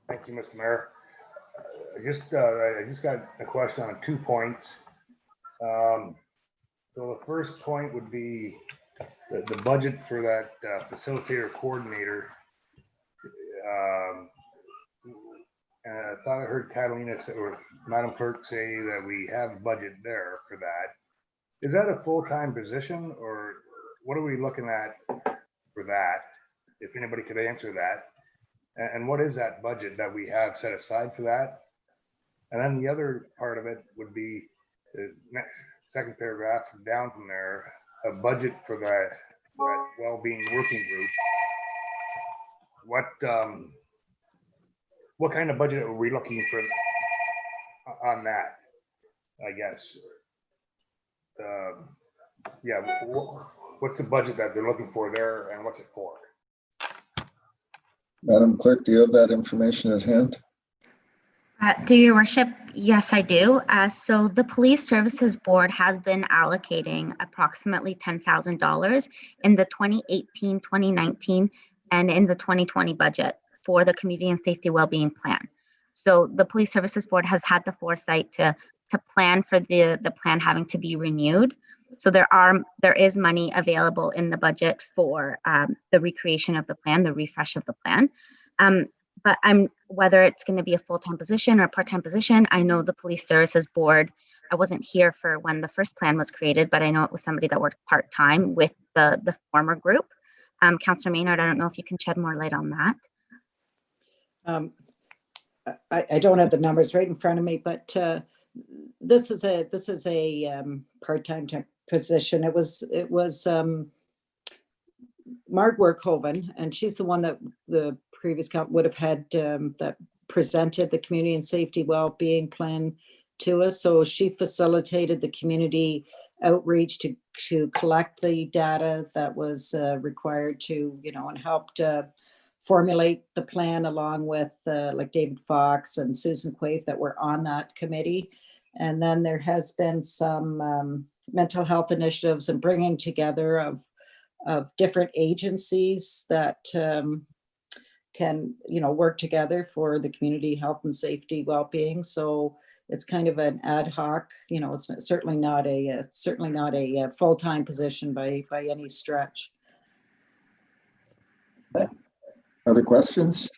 Thank you, Mr. Mayor. I just got a question on 2 points. So the first point would be the budget for that facilitator coordinator. And I thought I heard Catalina say, or Madam Clerk say, that we have budget there for that. Is that a full-time position, or what are we looking at for that? If anybody could answer that. And what is that budget that we have set aside for that? And then the other part of it would be the next second paragraph down from there, a budget for that well-being working group. What kind of budget are we looking for on that? I guess. Yeah, what's the budget that they're looking for there, and what's it for? Madam Clerk, do you have that information at hand? Through your worship, yes, I do. So the Police Services Board has been allocating approximately $10,000 in the 2018, 2019, and in the 2020 budget for the Community and Safety Wellbeing Plan. So the Police Services Board has had the foresight to plan for the plan having to be renewed. So there is money available in the budget for the recreation of the plan, the refresh of the plan. But whether it's going to be a full-time position or a part-time position, I know the Police Services Board, I wasn't here for when the first plan was created, but I know it was somebody that worked part-time with the former group. Councillor Maynard, I don't know if you can shed more light on that. I don't have the numbers right in front of me, but this is a part-time position. It was Marg Werkhoven, and she's the one that the previous council would have had that presented the community and safety well-being plan to us. So she facilitated the community outreach to collect the data that was required to, and helped formulate the plan, along with like David Fox and Susan Quaife that were on that committee. And then there has been some mental health initiatives and bringing together of different agencies that can, work together for the community health and safety well-being. So it's kind of an ad hoc, it's certainly not a full-time position by any stretch. Other questions?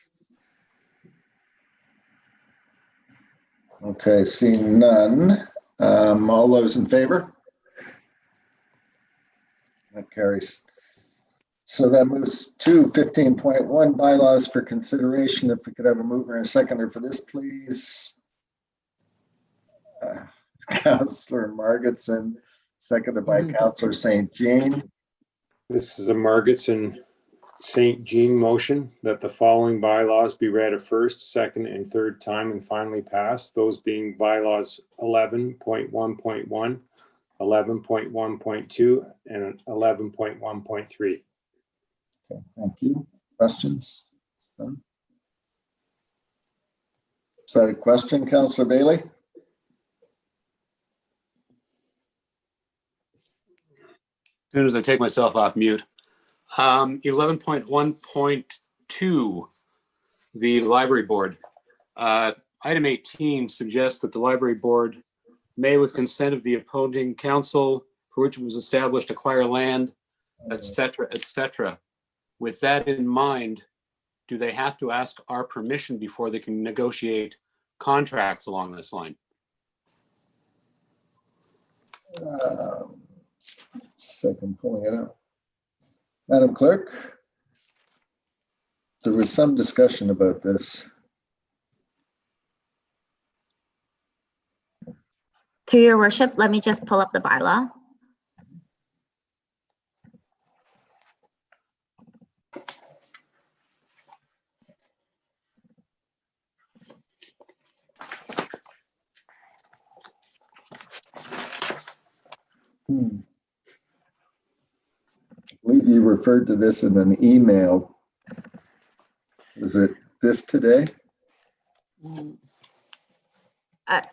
Okay, seeing none. All those in favor? That carries. So that moves to 15.1 bylaws for consideration. If we could have a mover and a seconder for this, please. Councillor Margetson, seconded by Councillor St. Jean. This is a Margetson St. Jean motion that the following bylaws be read a first, second, and third time and finally passed, those being bylaws 11.1.1, 11.1.2, and 11.1.3. Okay, thank you. Questions? Is that a question, Councillor Bailey? As soon as I take myself off mute. 11.1.2, the library board. Item 18 suggests that the library board may, with consent of the opposing council for which it was established, acquire land, etc., etc. With that in mind, do they have to ask our permission before they can negotiate contracts along this line? Second, pulling it up. Madam Clerk, there was some discussion about this. Through your worship, let me just pull up the bylaw. I believe you referred to this in an email. Was it this today?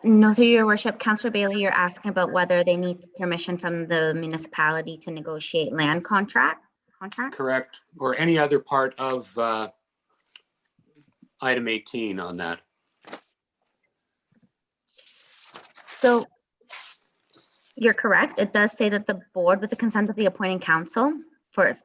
No, through your worship, Councillor Bailey, you're asking about whether they need permission from the municipality to negotiate land contract? Correct. Or any other part of item 18 on that. So you're correct. It does say that the board, with the consent of the appointing council for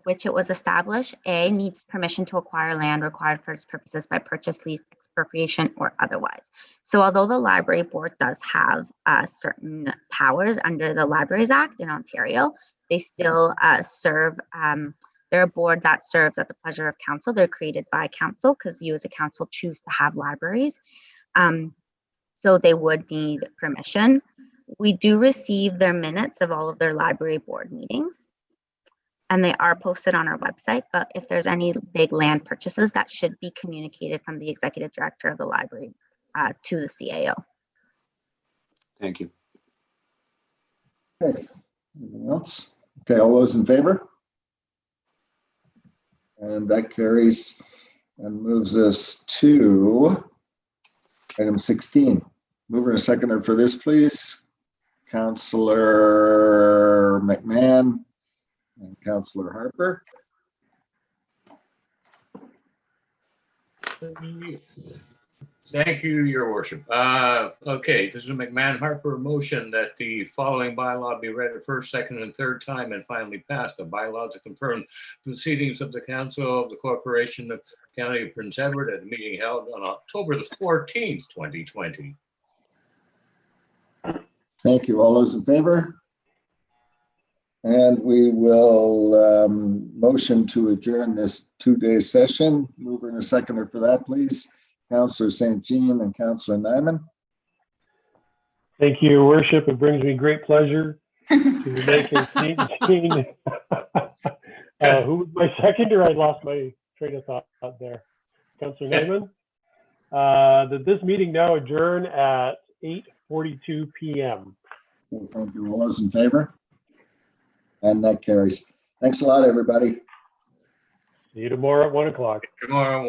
which it was established, A, needs permission to acquire land required for its purposes by purchase, lease, expropriation, or otherwise. So although the library board does have certain powers under the Libraries Act in Ontario, they still serve, they're a board that serves at the pleasure of council. They're created by council because you as a council choose to have libraries. So they would need permission. We do receive their minutes of all of their library board meetings, and they are posted on our website. But if there's any big land purchases, that should be communicated from the executive director of the library to the CAO. Thank you. Okay. Anything else? Okay, all those in favor? And that carries and moves us to item 16. Mover and seconder for this, please. Councillor McMahon and Councillor Harper. Thank you, Your Worship. Okay, this is a McMahon-Harper motion that the following bylaw be read a first, second, and third time and finally passed. A bylaw to confirm proceedings of the Council of the Corporation of the County of Prince Edward at a meeting held on October the 14th, 2020. Thank you. All those in favor? And we will motion to adjourn this two-day session. Mover and a seconder for that, please. Councillor St. Jean and Councillor Nyman. Thank you, Your Worship. It brings me great pleasure to make a St. Jean. Who was my seconder? I lost my train of thought there. Councillor Nyman. That this meeting now adjourn at 8:42 p.m. Okay, thank you. All those in favor? And that carries. Thanks a lot, everybody. See you tomorrow at 1 o'clock. Tomorrow.